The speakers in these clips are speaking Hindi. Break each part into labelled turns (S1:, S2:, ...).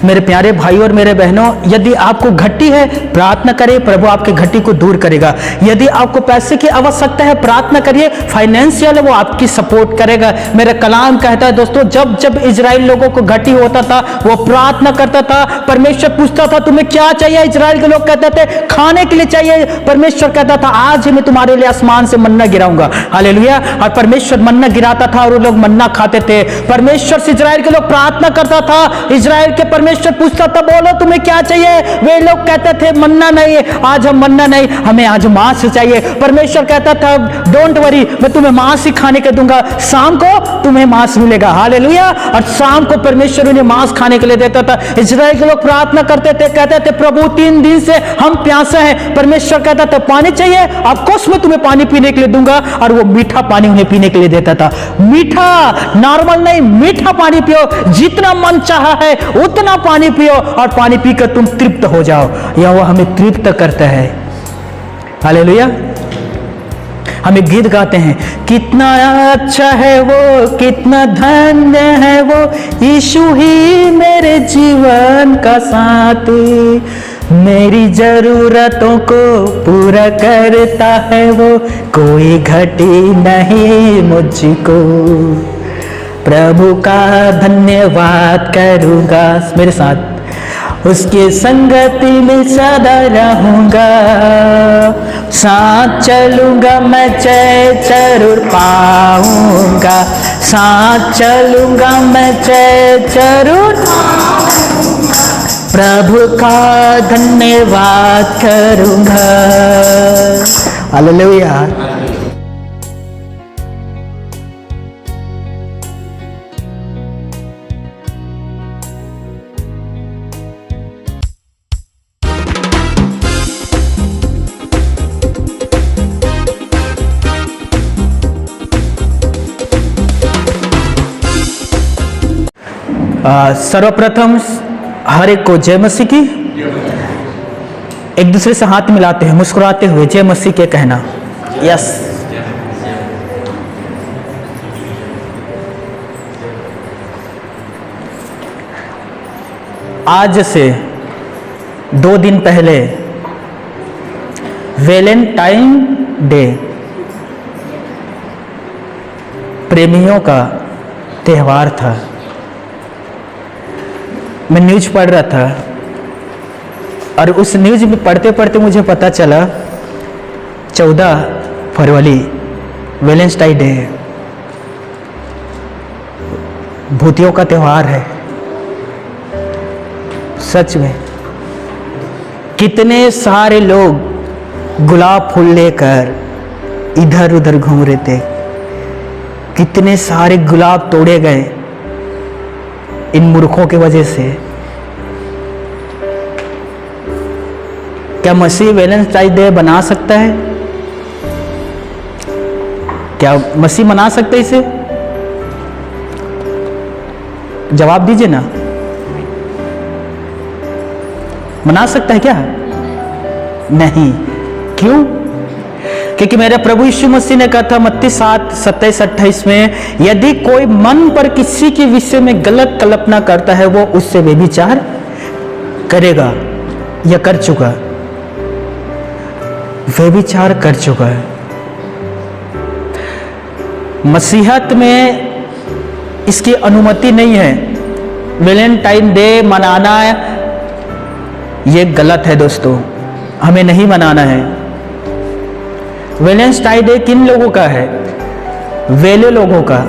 S1: मेरे प्यारे भाई और मेरे बहनों, यदि आपको घटी है प्रार्थना करिए, प्रभु आपके घटी को दूर करेगा। यदि आपको पैसे की आवश्यकता है प्रार्थना करिए, फाइनेंशियल वो आपकी सपोर्ट करेगा। मेरा कलाम कहता है दोस्तों, जब जब इजराइल लोगों को घटी होता था वो प्रार्थना करता था, परमेश्वर पूछता था तुम्हें क्या चाहिए, इजराइल के लोग कहते थे खाने के लिए चाहिए, परमेश्वर कहता था आज ही मैं तुम्हारे लिए आसमान से मन्ना गिराऊंगा। हालेलुया। और परमेश्वर मन्ना गिराता था और वो लोग मन्ना खाते थे। परमेश्वर से इजराइल के लोग प्रार्थना करता था, इजराइल के परमेश्वर पूछता था बोलो तुम्हें क्या चाहिए, वे लोग कहते थे मन्ना नहीं, आज हम मन्ना नहीं, हमें आज मांस चाहिए। परमेश्वर कहता था डोंट वरी, मैं तुम्हें मांस ही खाने के दूंगा, शाम को तुम्हें मांस मिलेगा। हालेलुया। और शाम को परमेश्वर उन्हें मांस खाने के लिए देता था। इजराइल के लोग प्रार्थना करते थे, कहते थे प्रभु 3 दिन से हम प्यासे हैं। परमेश्वर कहता था पानी चाहिए, ऑफकोर्स मैं तुम्हें पानी पीने के लिए दूंगा, और वो मीठा पानी उन्हें पीने के लिए देता था। मीठा, नॉर्मल नहीं, मीठा पानी पियो, जितना मन चाहा है उतना पानी पियो, और पानी पीकर तुम तृप्त हो जाओ। यह वो हमें तृप्त करता है। हालेलुया। हमें गीत गाते हैं, कितना अच्छा है वो, कितना धन्य है वो, यीशु ही मेरे जीवन का साथी, मेरी जरूरतों को पूरा करता है वो, कोई घटी नहीं मुझको, प्रभु का धन्यवाद करूंगा। मेरे साथ, उसके संगति में सदा रहूंगा, साथ चलूंगा मैं जय जरूर पाऊंगा, साथ चलूंगा मैं जय जरूर, प्रभु का धन्यवाद करूंगा। हालेलुया। सर्वप्रथम हर एक को जय मसीह की। एक दूसरे से हाथ मिलाते हैं मुस्कुराते हुए जय मसीह के कहना। यस। आज से 2 दिन पहले वैलेंटाइन डे, प्रेमियों का त्यौहार था। मैं न्यूज पढ़ रहा था और उस न्यूज में पढ़ते पढ़ते मुझे पता चला 14 फरवरी वैलेंटाइन डे है, भूतियों का त्यौहार है। सच में कितने सारे लोग गुलाब फूल लेकर इधर उधर घूम रहे थे, कितने सारे गुलाब तोड़े गए इन मूर्खों की वजह से। क्या मसीह वैलेंटाइन डे बना सकता है? क्या मसीह मना सकता है इसे? जवाब दीजिए ना। मना सकता है क्या? नहीं। क्यों? क्योंकि मेरे प्रभु यीशु मसीह ने कहा था मत्ती 7:27-28 में, यदि कोई मन पर किसी के विषय में गलत कल्पना करता है वो उससे व्यभिचार करेगा या कर चुका, व्यभिचार कर चुका है। मसीहत में इसकी अनुमति नहीं है। वैलेंटाइन डे मनाना ये गलत है दोस्तों, हमें नहीं मनाना है। वैलेंटाइन डे किन लोगों का है? वेले लोगों का,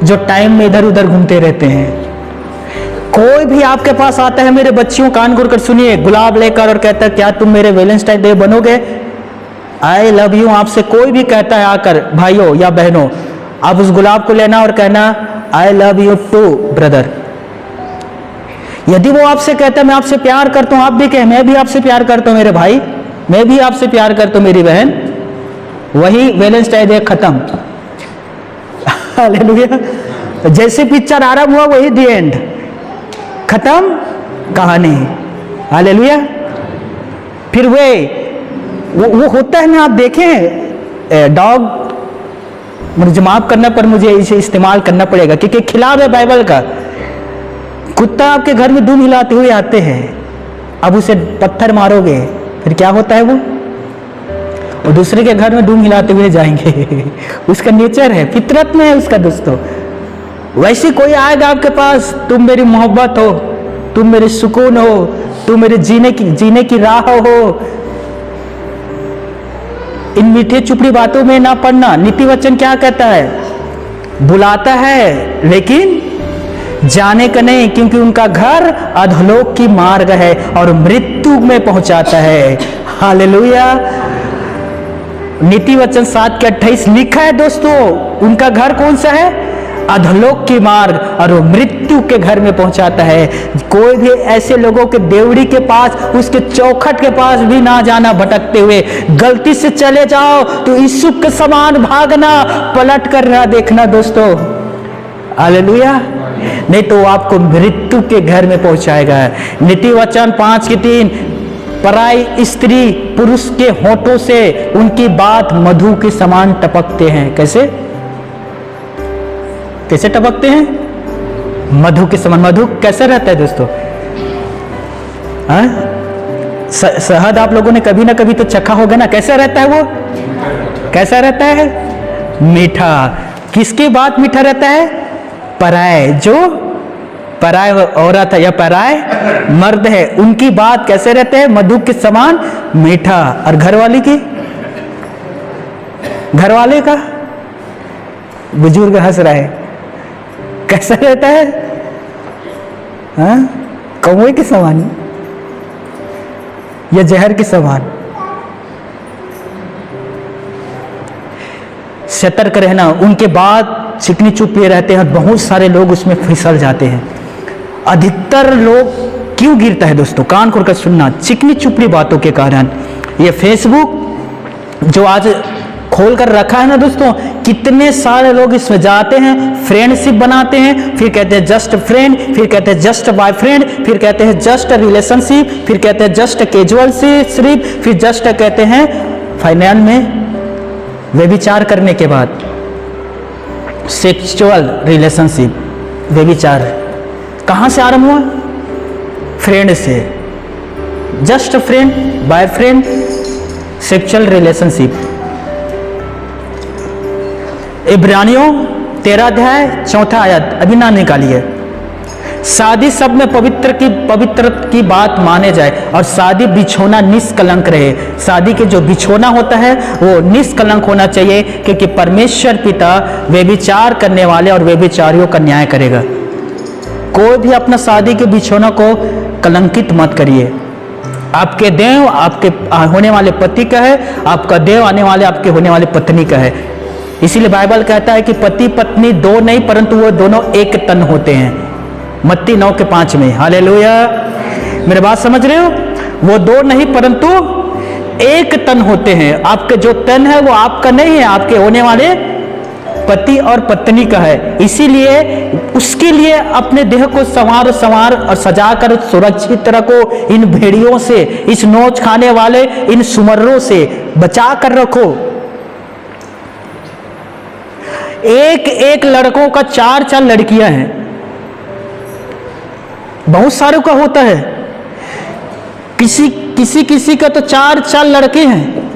S1: जो टाइम में इधर उधर घूमते रहते हैं। कोई भी आपके पास आता है, मेरे बच्चियों कान खोल कर सुनिए, गुलाब लेकर और कहता है क्या तुम मेरे वैलेंटाइन डे बनोगे? आई लव यू आपसे कोई भी कहता है आकर, भाइयों या बहनों, आप उस गुलाब को लेना और कहना I love you too brother. यदि वो आपसे कहता है मैं आपसे प्यार करता हूं, आप भी कहें मैं भी आपसे प्यार करता हूं मेरे भाई, मैं भी आपसे प्यार करता हूं मेरी बहन, वही वैलेंटाइन डे खत्म। हालेलुया। जैसे पिक्चर आरंभ हुआ वही दी एंड, खत्म कहानी। हालेलुया। फिर वो होता है ना, आप देखें डॉग, मुझे माफ करना पर मुझे इसे इस्तेमाल करना पड़ेगा क्योंकि खिलाफ है बाइबल का। कुत्ता आपके घर में दुम हिलाते हुए आते हैं, अब उसे पत्थर मारोगे फिर क्या होता है वो दूसरे के घर में दुम हिलाते हुए जाएंगे। उसका नेचर है, फितरत में है उसका दोस्तों। वैसे कोई आएगा आपके पास, तुम मेरी मोहब्बत हो, तुम मेरे सुकून हो, तुम मेरे जीने की राह हो। इन मीठे चुपड़ी बातों में ना पड़ना। नीति वचन क्या कहता है? बुलाता है लेकिन जाने का नहीं, क्योंकि उनका घर अधोलोक की मार्ग है और मृत्यु में पहुंचाता है। हालेलुया। नीति वचन 7:28 लिखा है दोस्तों, उनका घर कौन सा है? अधोलोक की मार्ग, और वो मृत्यु के घर में पहुंचाता है। कोई भी ऐसे लोगों के देवड़ी के पास, उसके चौखट के पास भी ना जाना भटकते हुए। गलती से चले जाओ तो यीशु के समान भागना, पलट कर ना देखना दोस्तों। हालेलुया। नहीं तो आपको मृत्यु के घर में पहुंचाएगा। नीति वचन 5:3 पराई स्त्री पुरुष के होठों से उनकी बात मधु के समान टपकते हैं। कैसे कैसे टपकते हैं? मधु के समान। मधु कैसा रहता है दोस्तों? शहद आप लोगों ने कभी ना कभी तो चखा होगा ना, कैसा रहता है वो? कैसा रहता है? मीठा। किसकी बात मीठा रहता है? पराए, जो पराए औरत है या पराए मर्द है, उनकी बात कैसे रहते हैं? मधु के समान मीठा। और घरवाली की, घरवाले का, बुजुर्ग हंस रहा है, कैसा रहता है? कौवे के समान या जहर के समान? सतर्क रहना। उनके बाद चिकनी चुपे रहते हैं और बहुत सारे लोग उसमें फिसल जाते हैं। अधिकतर लोग क्यों गिरता है दोस्तों? कान खोलकर सुनना। चिकनी चुपड़ी बातों के कारण। ये फेसबुक जो आज खोल कर रखा है ना दोस्तों, कितने सारे लोग इसमें जाते हैं, फ्रेंडशिप बनाते हैं, फिर कहते हैं जस्ट फ्रेंड, फिर कहते हैं जस्ट बॉयफ्रेंड, फिर कहते हैं जस्ट रिलेशनशिप, फिर कहते हैं जस्ट कैजुअल शिप, फिर जस्ट कहते हैं फाइनल में व्यभिचार करने के बाद सेक्सुअल रिलेशनशिप। व्यभिचार कहां से आरंभ हुआ? फ्रेंड से। Just friend, boyfriend, sexual relationship. इब्रानियों 13 अध्याय 4 आयत अभी ना निकालिए। शादी सब में पवित्र की बात माने जाए और शादी बिछोना निष्कलंक रहे। शादी के जो बिछोना होता है वो निष्कलंक होना चाहिए, क्योंकि परमेश्वर पिता व्यभिचार करने वाले और व्यभिचारियों का न्याय करेगा। कोई भी अपना शादी के बिछोना को कलंकित मत करिए। आपके देव आपके होने वाले पति का है, आपका देव आने वाले आपके होने वाले पत्नी का है। इसीलिए बाइबल कहता है कि पति पत्नी दो नहीं परंतु वो दोनों एक तन होते हैं। मत्ती 9:5 में। हालेलुया। मेरे बात समझ रहे हो? वो दो नहीं परंतु एक तन होते हैं। आपके जो तन है वो आपका नहीं है, आपके होने वाले पति और पत्नी का है। इसीलिए उसके लिए अपने देह को संवार और सजाकर सुरक्षित रखो। इन भेड़ियों से, इस नोच खाने वाले इन सुमर्रों से बचा कर रखो। एक लड़कों का 4 लड़कियां हैं, बहुत सारों का होता है। किसी का तो 4 लड़के हैं।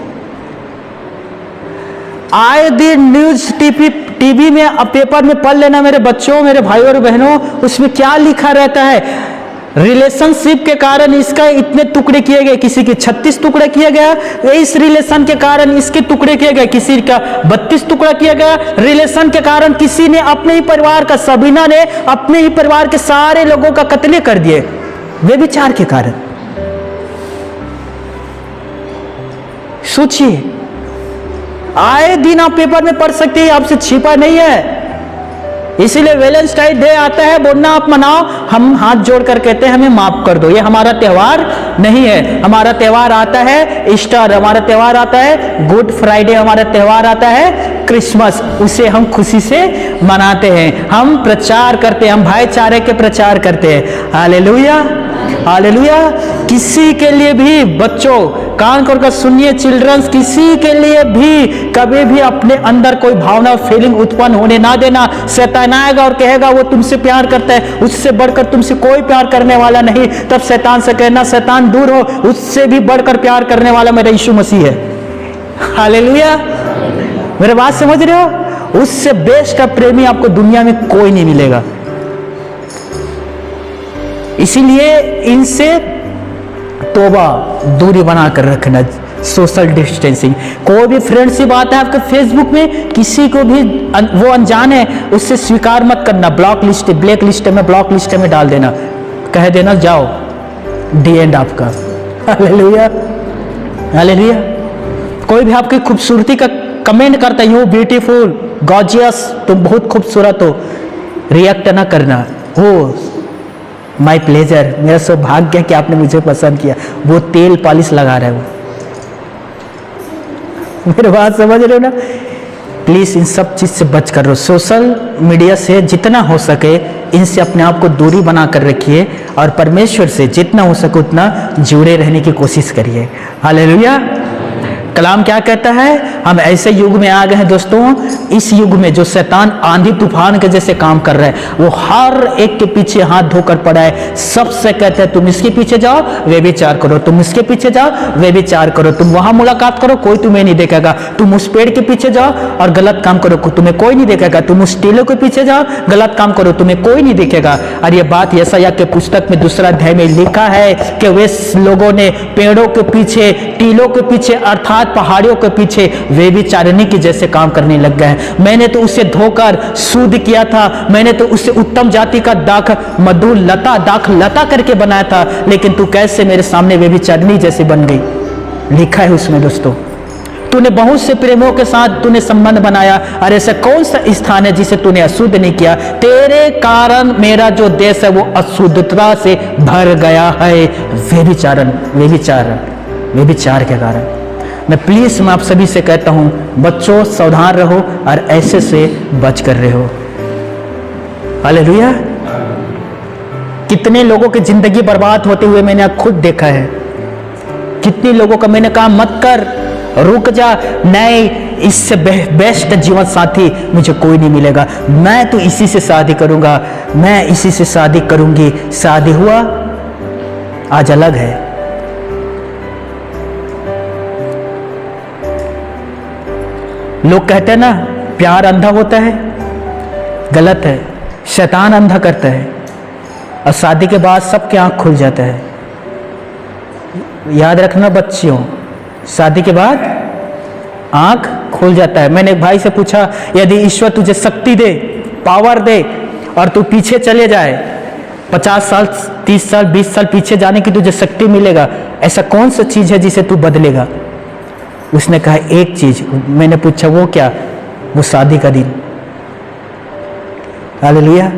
S1: आए दिन न्यूज टीवी में, पेपर में पढ़ लेना मेरे बच्चों, मेरे भाइयों और बहनों, उसमें क्या लिखा रहता है? रिलेशनशिप के कारण इसका इतने टुकड़े किए गए, किसी के 36 टुकड़े किए गए। इस रिलेशन के कारण इसके टुकड़े किए गए, किसी का 32 टुकड़ा किया गया। रिलेशन के कारण किसी ने अपने ही परिवार का, सबीना ने अपने ही परिवार के सारे लोगों का कत्ले कर दिए व्यभिचार के कारण। सोचिए, आए दिन आप पेपर में पढ़ सकते हैं, आपसे छिपा नहीं है। इसीलिए वैलेंटाइन डे आता है, बोलना आप मनाओ, हम हाथ जोड़कर कहते हैं हमें माफ कर दो। ये हमारा त्योहार नहीं है। हमारा त्योहार आता है ईस्टर, हमारा त्योहार आता है गुड फ्राइडे, हमारा त्योहार आता है क्रिसमस। उसे हम खुशी से मनाते हैं, हम प्रचार करते हैं, हम भाईचारे के प्रचार करते हैं। Hallelujah, hallelujah. किसी के लिए भी बच्चों कान खोलकर सुनिए चिल्ड्रंस, किसी के लिए भी कभी भी अपने अंदर कोई भावना फीलिंग उत्पन्न होने ना देना। शैतान आएगा और कहेगा वो तुमसे प्यार करता है, उससे बढ़कर तुमसे कोई प्यार करने वाला नहीं। तब शैतान से कहना शैतान दूर हो, उससे भी बढ़कर प्यार करने वाला मेरा यीशु मसीह है। हालेलुया, मेरे बात समझ रहे हो? उससे बेस्ट का प्रेमी आपको दुनिया में कोई नहीं मिलेगा। इसीलिए इनसे तौबा, दूरी बनाकर रखना, सोशल डिस्टेंसिंग। कोई भी फ्रेंडशिप आता है आपके फेसबुक में, किसी को भी वो अनजान है उससे स्वीकार मत करना। ब्लॉक लिस्ट, ब्लैक लिस्ट में, ब्लॉक लिस्ट में डाल देना, कह देना जाओ, दी एंड आपका। Hallelujah, hallelujah. कोई भी आपकी खूबसूरती का कमेंट करता है, यू ब्यूटीफुल, गॉर्जियस, तुम बहुत खूबसूरत हो, रिएक्ट ना करना। हो माई प्लेजर, मेरा सौभाग्य है कि आपने मुझे पसंद किया। वो तेल पॉलिश लगा रहा है वो। मेरे बात समझ रहे हो ना? प्लीज इन सब चीज से बच कर रहो। सोशल मीडिया से जितना हो सके इनसे अपने आप को दूरी बना कर रखिए और परमेश्वर से जितना हो सके उतना जुड़े रहने की कोशिश करिए। हालेलुया। कलाम क्या कहता है? हम ऐसे युग में आ गए हैं दोस्तों, इस युग में जो शैतान आंधी तूफान के जैसे काम कर रहा है, वो हर एक के पीछे हाथ धोकर पड़ा है। सबसे कहते हैं तुम इसके पीछे जाओ, वे विचार करो, तुम इसके पीछे जाओ, वे विचार करो, तुम वहां मुलाकात करो, कोई तुम्हें नहीं देखेगा, तुम उस पेड़ के पीछे जाओ और गलत काम करो, तुम्हें कोई नहीं देखेगा, तुम उस टीलों के पीछे जाओ, गलत काम करो, तुम्हें कोई नहीं देखेगा। और ये बात यशायाह के पुस्तक में 2 अध्याय में लिखा है कि वे लोगों ने पेड़ों के पीछे, टीलों के पीछे अर्थात पहाड़ियों के पीछे वे भी चारनी के जैसे काम करने लग गए हैं। मैंने तो उसे धोकर शुद्ध किया था, मैंने तो उसे उत्तम जाति का दाख मधु लता, दाख लता करके बनाया था, लेकिन तू कैसे मेरे सामने वे भी चारनी जैसे बन गई। लिखा है उसमें दोस्तों, तूने बहुत से प्रेमों के साथ तूने संबंध बनाया, और ऐसा कौन सा स्थान है जिसे तूने अशुद्ध नहीं किया? तेरे कारण मेरा जो देश है वो अशुद्धता से भर गया है। व्यभिचार के कारण। मैं आप सभी से कहता हूं, बच्चों सावधान रहो और ऐसे से बच कर रहे हो। हालेलुया। कितने लोगों की जिंदगी बर्बाद होते हुए मैंने खुद देखा है। कितने लोगों का मैंने कहा मत कर, रुक जा, नहीं, इससे बेस्ट जीवन साथी मुझे कोई नहीं मिलेगा, मैं तो इसी से शादी करूंगा, मैं इसी से शादी करूंगी। शादी हुआ, आज अलग है। लोग कहते हैं ना प्यार अंधा होता है, गलत है। शैतान अंधा करता है और शादी के बाद सबके आंख खुल जाता है। याद रखना बच्चियों, शादी के बाद आंख खुल जाता है। मैंने एक भाई से पूछा, यदि ईश्वर तुझे शक्ति दे, पावर दे और तू पीछे चले जाए, 50 साल 30 साल 20 साल पीछे जाने की तुझे शक्ति मिलेगा, ऐसा कौन सा चीज है जिसे तू बदलेगा? उसने कहा एक चीज। मैंने पूछा वो क्या? वो शादी का दिन। हालेलुया।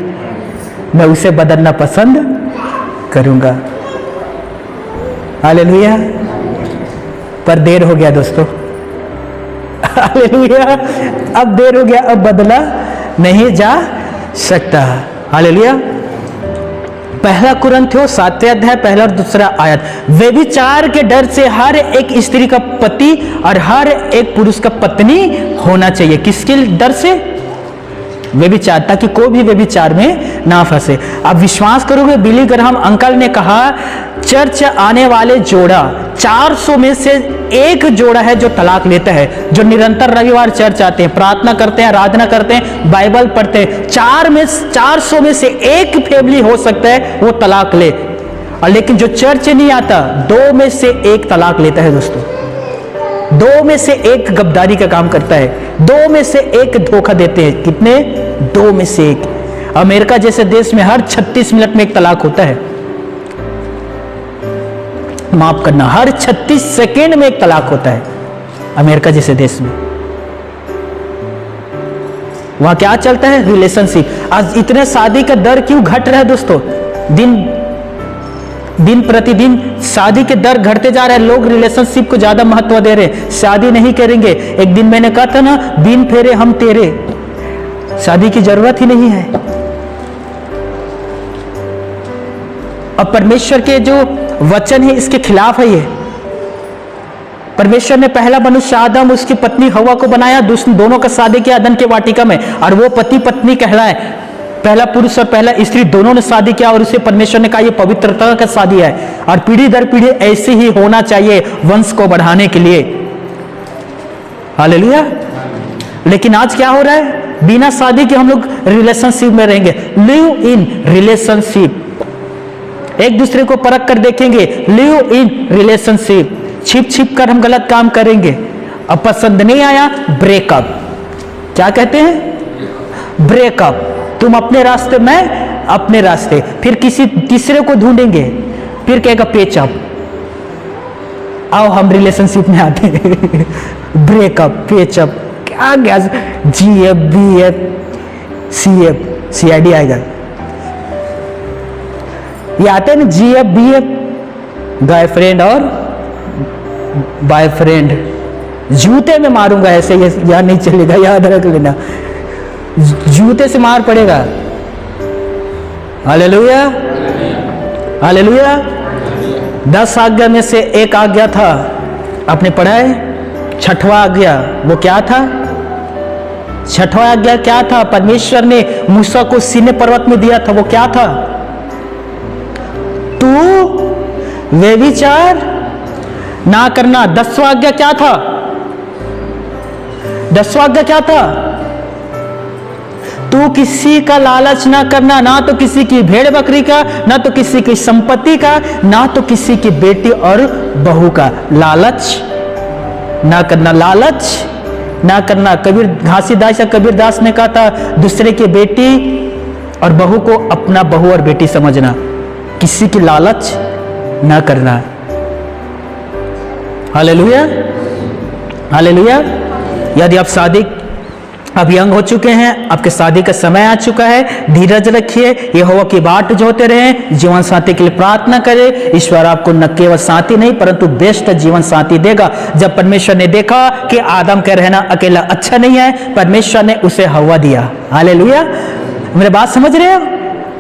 S1: मैं उसे बदलना पसंद करूंगा। हालेलुया। पर देर हो गया दोस्तों। हालेलुया। अब देर हो गया, अब बदला नहीं जा सकता। हालेलुया। 1 कुरिन्थियों 7वें अध्याय 1 और 2 आयत। व्यभिचार के डर से हर एक स्त्री का पति और हर एक पुरुष का पत्नी होना चाहिए। किसके डर से? व्यभिचार, ताकि कोई भी व्यभिचार में ना फंसे। आप विश्वास करोगे, बिली ग्राहम अंकल ने कहा चर्च आने वाले जोड़ा 400 में से एक जोड़ा है जो तलाक लेता है, जो निरंतर रविवार चर्च आते हैं, प्रार्थना करते हैं, आराधना करते हैं, बाइबल पढ़ते हैं। 400 में से एक फैमिली हो सकता है वो तलाक ले, और लेकिन जो चर्च नहीं आता 2 में से 1 तलाक लेता है दोस्तों। 2 में से 1 गद्दारी का काम करता है, 2 में से 1 धोखा देते हैं। कितने? 2 में से 1। अमेरिका जैसे देश में हर 36 मिनट में 1 तलाक होता है। माफ करना, हर 36 सेकेंड में 1 तलाक होता है अमेरिका जैसे देश में। वहां क्या चलता है? रिलेशनशिप। आज इतने शादी का दर क्यों घट रहा है दोस्तों? दिन प्रतिदिन शादी के दर घटते जा रहे हैं। लोग रिलेशनशिप को ज्यादा महत्व दे रहे हैं, शादी नहीं करेंगे। एक दिन मैंने कहा था ना, बिन फेरे हम तेरे, शादी की जरूरत ही नहीं है। अब परमेश्वर के जो वचन है इसके खिलाफ है ये। परमेश्वर ने पहला मनुष्य आदम उसकी पत्नी हवा को बनाया, दोनों का शादी किया अदन के वाटिका में, और वो पति पत्नी कहलाए। पहला पुरुष और पहला स्त्री दोनों ने शादी किया और उसे परमेश्वर ने कहा ये पवित्रता का शादी है, और पीढ़ी दर पीढ़ी ऐसे ही होना चाहिए वंश को बढ़ाने के लिए। हालेलुया। लेकिन आज क्या हो रहा है? बिना शादी के हम लोग रिलेशनशिप में रहेंगे, लिव इन रिलेशनशिप, एक दूसरे को परख कर देखेंगे, लिव इन रिलेशनशिप। छिप छिप कर हम गलत काम करेंगे, अब पसंद नहीं आया ब्रेकअप। क्या कहते हैं? ब्रेकअप। तुम अपने रास्ते, मैं अपने रास्ते, फिर किसी तीसरे को ढूंढेंगे, फिर कहेगा पेचअप। आओ हम रिलेशनशिप में आते हैं ब्रेकअप, पेचअप, क्या गया, GF BF CF CID आएगा, ये आते हैं ना GF BF, गर्लफ्रेंड और बॉयफ्रेंड। जूते में मारूंगा ऐसे, ये याद नहीं चलेगा, याद रख लेना, जूते से मार पड़ेगा। Hallelujah, hallelujah. 10 आज्ञा में से एक आज्ञा था, आपने पढ़ा है, छठवां आज्ञा। वो क्या था? छठवां आज्ञा क्या था? परमेश्वर ने मूसा को सीने पर्वत में दिया था, वो क्या था? तू व्यभिचार ना करना। 10वां आज्ञा क्या था? 10वां आज्ञा क्या था? तू किसी का लालच ना करना, ना तो किसी की भेड़ बकरी का, ना तो किसी की संपत्ति का, ना तो किसी की बेटी और बहू का। लालच ना करना, लालच ना करना। कबीर घासीदास या कबीर दास ने कहा था, दूसरे की बेटी और बहू को अपना बहू और बेटी समझना, किसी की लालच ना करना। Hallelujah, hallelujah. यदि आप शादी अब यंग हो चुके हैं, आपके शादी का समय आ चुका है, धीरज रखिए, यहोवा की बाट जोते रहें, जीवन साथी के लिए प्रार्थना करें। ईश्वर आपको न केवल साथी नहीं परंतु बेस्ट जीवन साथी देगा। जब परमेश्वर ने देखा कि आदम का रहना अकेला अच्छा नहीं है, परमेश्वर ने उसे हवा दिया। हालेलुया। मेरे बात समझ रहे हो?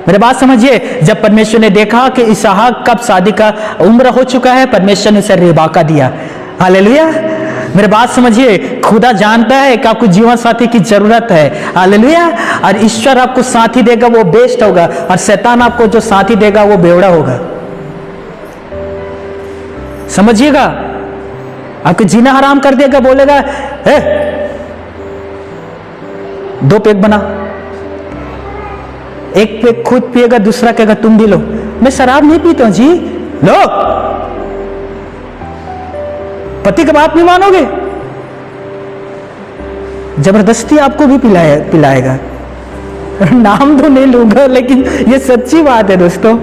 S1: मेरे बात समझिए। जब परमेश्वर ने देखा कि इसहाक कब शादी का उम्र हो चुका है, परमेश्वर ने उसे रिबका दिया। हालेलुया। मेरे बात समझिए, खुदा जानता है कि आपको जीवन साथी की जरूरत है। हालेलुया। और ईश्वर आपको साथी देगा वो बेस्ट होगा, और शैतान आपको जो साथी देगा वो बेवड़ा होगा। समझिएगा, आपको जीना हराम कर देगा, बोलेगा ए, 2 पैक बना, एक पैक खुद पिएगा, दूसरा कहेगा तुम भी लो। मैं शराब नहीं पीता हूं जी, लो। पति का बात नहीं मानोगे, जबरदस्ती आपको भी पिलाएगा। नाम तो नहीं लूंगा, लेकिन ये सच्ची बात है दोस्तों।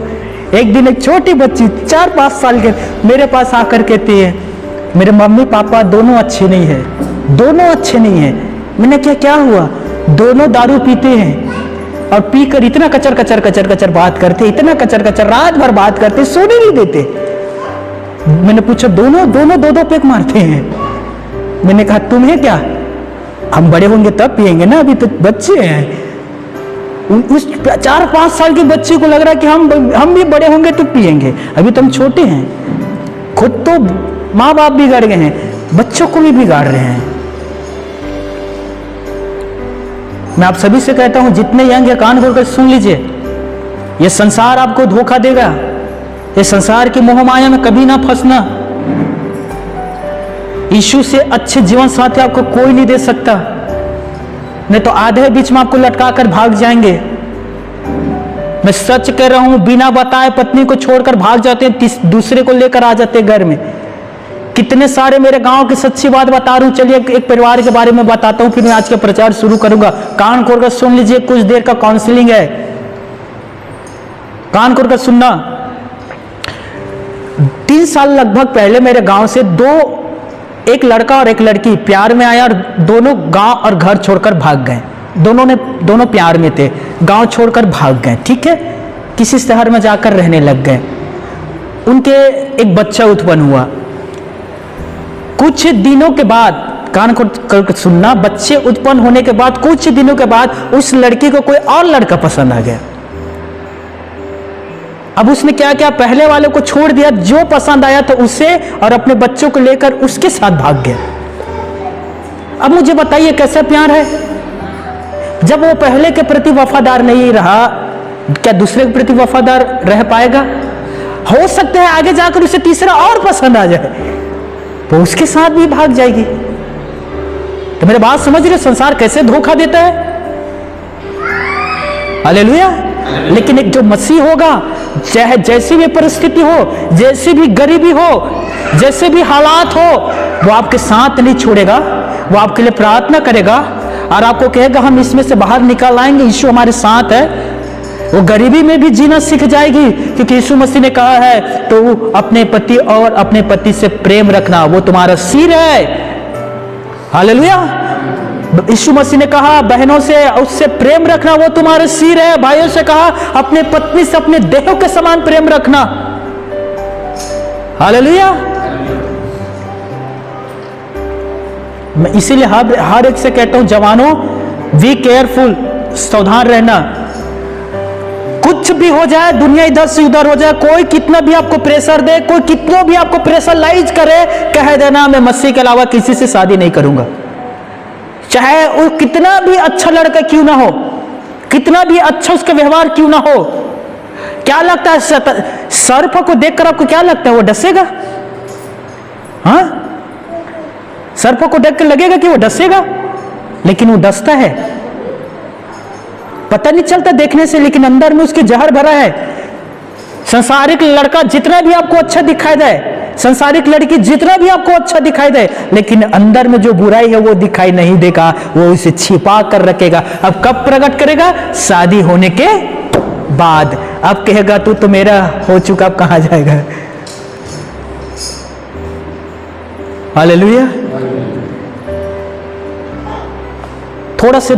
S1: एक दिन एक छोटी बच्ची 4-5 साल के मेरे पास आकर कहती है, मेरे मम्मी पापा दोनों अच्छे नहीं है, दोनों अच्छे नहीं है। मैंने क्या हुआ? दोनों दारू पीते हैं और पीकर इतना कचर कचर कचर कचर बात करते, इतना कचर कचर रात भर बात करते, सोने नहीं देते। मैंने पूछा दोनों 2 पैक मारते हैं। मैंने कहा तुम्हें क्या, हम बड़े होंगे तब पिएंगे ना, अभी तो बच्चे हैं। उस 4-5 साल के बच्चे को लग रहा है कि हम भी बड़े होंगे तो पिएंगे, अभी तो हम छोटे हैं। खुद तो माँ बाप बिगड़ गए हैं, बच्चों को भी बिगाड़ रहे हैं। मैं आप सभी से कहता हूं, जितने यंग है कान खोलकर सुन लीजिए, यह संसार आपको धोखा देगा। ये संसार की मोह माया में कभी ना फंसना। यीशु से अच्छे जीवन साथी आपको कोई नहीं दे सकता, नहीं तो आधे बीच में आपको लटका कर भाग जाएंगे। मैं सच कह रहा हूं, बिना बताए पत्नी को छोड़कर भाग जाते हैं, दूसरे को लेकर आ जाते हैं घर में। कितने सारे मेरे गांव की सच्ची बात बता रहा हूं। चलिए एक परिवार के बारे में बताता हूं, फिर मैं आज का प्रचार शुरू करूंगा। कान खोलकर सुन लीजिए, कुछ देर का काउंसलिंग है, कान खोलकर सुनना। 3 साल लगभग पहले मेरे गांव से एक लड़का और एक लड़की प्यार में आया और दोनों गांव और घर छोड़कर भाग गए। दोनों प्यार में थे, गांव छोड़कर भाग गए, ठीक है, किसी शहर में जाकर रहने लग गए। उनके एक बच्चा उत्पन्न हुआ। कुछ दिनों के बाद, कान को सुनना, बच्चे उत्पन्न होने के बाद कुछ दिनों के बाद उस लड़की को कोई और लड़का पसंद आ गया। अब उसने क्या किया, पहले वाले को छोड़ दिया, जो पसंद आया था उसे, और अपने बच्चों को लेकर उसके साथ भाग गया। अब मुझे बताइए कैसा प्यार है? जब वो पहले के प्रति वफादार नहीं रहा, क्या दूसरे के प्रति वफादार रह पाएगा? हो सकता है आगे जाकर उसे तीसरा और पसंद आ जाए, तो उसके साथ भी भाग जाएगी। तो मेरे बात समझ रहे? संसार कैसे धोखा देता है। हालेलुया। लेकिन एक जो मसीह होगा, चाहे जैसी भी परिस्थिति हो, जैसी भी गरीबी हो, जैसे भी हालात हो, वो आपके साथ नहीं छोड़ेगा। वो आपके लिए प्रार्थना करेगा और आपको कहेगा हम इसमें से बाहर निकाल आएंगे, यीशु हमारे साथ है। वो गरीबी में भी जीना सीख जाएगी, क्योंकि यीशु मसीह ने कहा है तो अपने पति और अपने पति से प्रेम रखना, वो तुम्हारा सिर है। हालेलुया। यीशु मसीह ने कहा बहनों से उससे प्रेम रखना, वो तुम्हारे सिर है। भाइयों से कहा अपने पत्नी से अपने देह के समान प्रेम रखना। हालेलुया। मैं इसीलिए हर एक से कहता हूं, जवानों बी केयरफुल, सावधान रहना। कुछ भी हो जाए, दुनिया इधर से उधर हो जाए, कोई कितना भी आपको प्रेशर दे, कोई कितना भी आपको प्रेशराइज करे, कह देना मैं मसीह के अलावा किसी से शादी नहीं करूंगा। चाहे वो कितना भी अच्छा लड़का क्यों ना हो, कितना भी अच्छा उसका व्यवहार क्यों ना हो। क्या लगता है सर्प को देखकर आपको क्या लगता है? वो डसेगा? हाँ, सर्प को देखकर लगेगा कि वो डसेगा, लेकिन वो डसता है। पता नहीं चलता देखने से, लेकिन अंदर में उसके जहर भरा है। संसारिक लड़का जितना भी आपको अच्छा दिखाई दे, संसारिक लड़की जितना भी आपको अच्छा दिखाई दे, लेकिन अंदर में जो बुराई है वो दिखाई नहीं देगा, वो उसे छिपा कर रखेगा। अब कब प्रकट करेगा? शादी होने के बाद। अब कहेगा तू तो मेरा हो चुका, अब कहां जाएगा? हालेलुया। थोड़ा से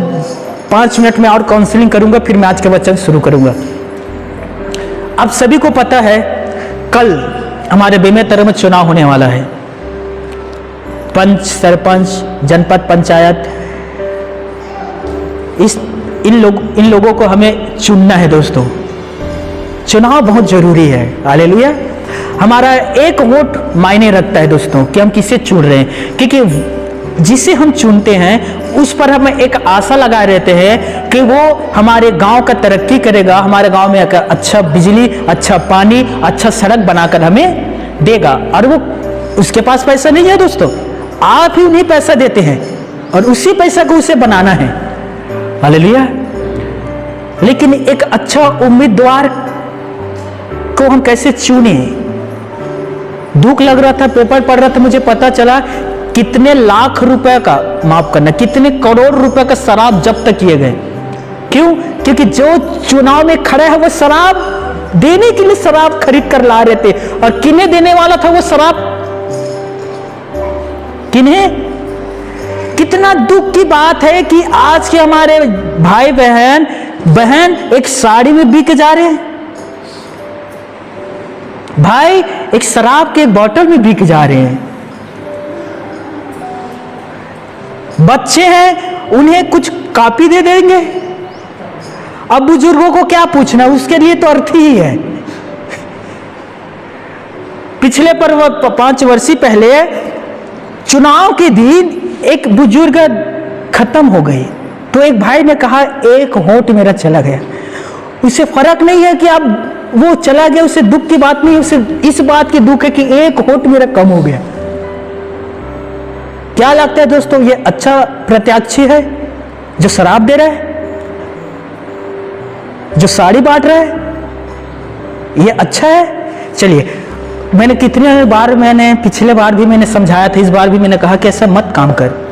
S1: 5 मिनट में और काउंसलिंग करूंगा, फिर मैं आज के वचन शुरू करूंगा। आप सभी को पता है कल हमारे बेमेतरा में चुनाव होने वाला है। पंच, सरपंच, जनपद पंचायत, इन लोगों को हमें चुनना है दोस्तों। चुनाव बहुत जरूरी है। हालेलुया। हमारा एक वोट मायने रखता है दोस्तों कि हम किसे चुन रहे हैं, क्योंकि जिसे हम चुनते हैं उस पर हम एक आशा लगाए रहते हैं कि वो हमारे गांव का तरक्की करेगा, हमारे गांव में अच्छा बिजली, अच्छा पानी, अच्छा सड़क बनाकर हमें देगा। और वो उसके पास पैसा नहीं है दोस्तों, आप ही उन्हें पैसा देते हैं और उसी पैसा को उसे बनाना है। हालेलुया। लेकिन एक अच्छा उम्मीदवार को हम कैसे चुने? दुख लग रहा था, पेपर पढ़ रहा था, मुझे पता चला कितने लाख रुपए का, माफ करना, कितने करोड़ रुपए का शराब जब्त किए गए। क्यों? क्योंकि जो चुनाव में खड़े हैं वो शराब देने के लिए शराब खरीद कर ला रहे थे, और किन्हें देने वाला था वो शराब? किन्हें? कितना दुख की बात है कि आज के हमारे भाई बहन एक साड़ी में बिक जा रहे हैं, भाई एक शराब के बोतल में बिक जा रहे हैं। बच्चे हैं उन्हें कुछ कॉपी दे देंगे। अब बुजुर्गों को क्या पूछना, उसके लिए तो अर्थ ही है। पिछले 5 वर्ष पहले चुनाव के दिन एक बुजुर्ग खत्म हो गई, तो एक भाई ने कहा एक वोट मेरा चला गया। उसे फर्क नहीं है कि अब वो चला गया, उसे दुख की बात नहीं, उसे इस बात की दुख है कि एक वोट मेरा कम हो गया। क्या लगता है दोस्तों, ये अच्छा प्रत्याशी है जो शराब दे रहा है, जो साड़ी बांट रहा है? ये अच्छा है? चलिए, मैंने कितने बार, पिछले बार भी मैंने समझाया था, इस बार भी मैंने कहा कि ऐसा मत काम कर।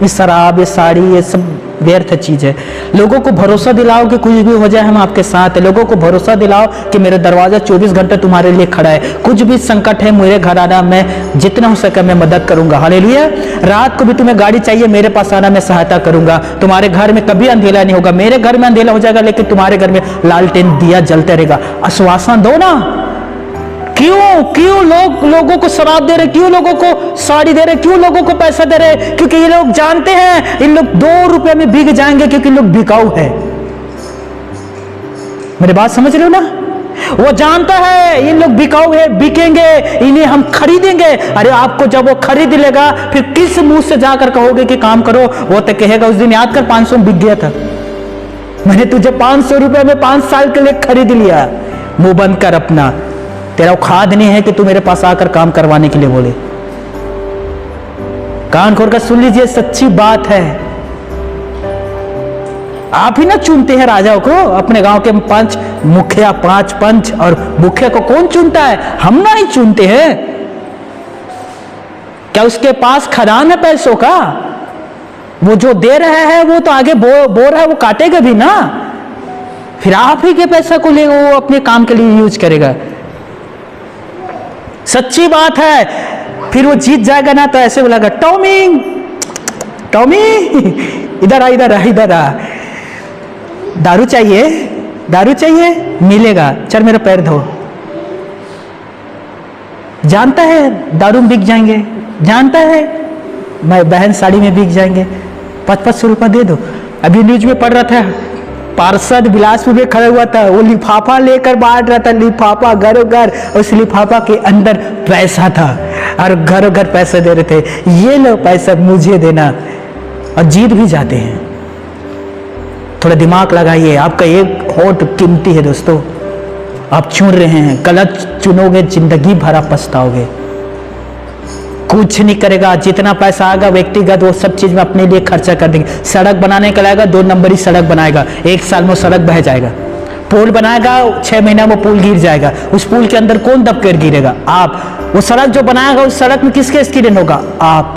S1: ये शराब, ये साड़ी, ये सब व्यर्थ चीज है। लोगों को भरोसा दिलाओ कि कुछ भी हो जाए हम आपके साथ है। लोगों को भरोसा दिलाओ कि मेरा दरवाजा 24 घंटे तुम्हारे लिए खड़ा है, कुछ भी संकट है मेरे घर आना, मैं जितना हो सके मैं मदद करूंगा। हालेलुया। रात को भी तुम्हें गाड़ी चाहिए, मेरे पास आना, मैं सहायता करूंगा। तुम्हारे घर में कभी अंधेरा नहीं होगा, मेरे घर में अंधेरा हो जाएगा लेकिन तुम्हारे घर में लालटेन दिया जलते रहेगा। आश्वासन दो ना। क्यों लोगों को शराब दे रहे, क्यों लोगों को साड़ी दे रहे, क्यों लोगों को पैसा दे रहे? क्योंकि ये लोग जानते हैं इन लोग 2 रुपए में बिक जाएंगे, क्योंकि लोग बिकाऊ है। मेरी बात समझ रहे हो ना? वो जानता है ये लोग बिकाऊ है, बिकेंगे, इन्हें हम खरीदेंगे। अरे आपको जब वो खरीद लेगा फिर किस मुंह से जाकर कहोगे कि काम करो? वो तो कहेगा उस दिन याद कर 500 में बिक गया था, मैंने तुझे 500 रुपए में 5 साल के लिए खरीद लिया। मुंह बंद कर अपना, तेरा औकात नहीं है कि तू मेरे पास आकर काम करवाने के लिए बोले। कान खोल कर सुन लीजिए, सच्ची बात है। आप ही ना चुनते हैं राजाओं को, अपने गांव के 5 मुखिया, 5 पंच, और मुखिया को कौन चुनता है? हम ना ही चुनते हैं। क्या उसके पास खदान है पैसों का? वो जो दे रहा है वो तो आगे बो रहा है, वो काटेगा भी ना, फिर आप ही के पैसा को ले वो अपने काम के लिए यूज करेगा। सच्ची बात है। फिर वो जीत जाएगा ना तो ऐसे बोलेगा, टॉमी टॉमी इधर आ, इधर आ, इधर आ, दारू चाहिए, दारू चाहिए, मिलेगा, चल मेरा पैर धो। जानता है दारू में बिक जाएंगे, जानता है मैं बहन साड़ी में बिक जाएंगे, 500 रुपया दे दो। अभी न्यूज में पढ़ रहा था, पार्षद बिलासपुर में खड़ा हुआ था, वो लिफाफा लेकर बांट रहा था, लिफाफा घरों घर, उस लिफाफा के अंदर पैसा था और घरों घर पैसे दे रहे थे, ये लो पैसा मुझे देना, और जीत भी जाते हैं। थोड़ा दिमाग लगाइए, आपका एक होठ कीमती है दोस्तों, आप चुन रहे हैं, गलत चुनोगे जिंदगी भर आप पछताओगे। कुछ नहीं करेगा, जितना पैसा आएगा व्यक्तिगत वो सब चीज में अपने लिए खर्चा कर देंगे। सड़क बनाने का लाएगा, 2 नंबरी सड़क बनाएगा, 1 साल में सड़क बह जाएगा। पुल बनाएगा, 6 महीना में पुल गिर जाएगा। उस पुल के अंदर कौन दबकर गिरेगा? आप। वो सड़क जो बनाएगा उस सड़क में किसके एक्सीडेंट होगा? आप।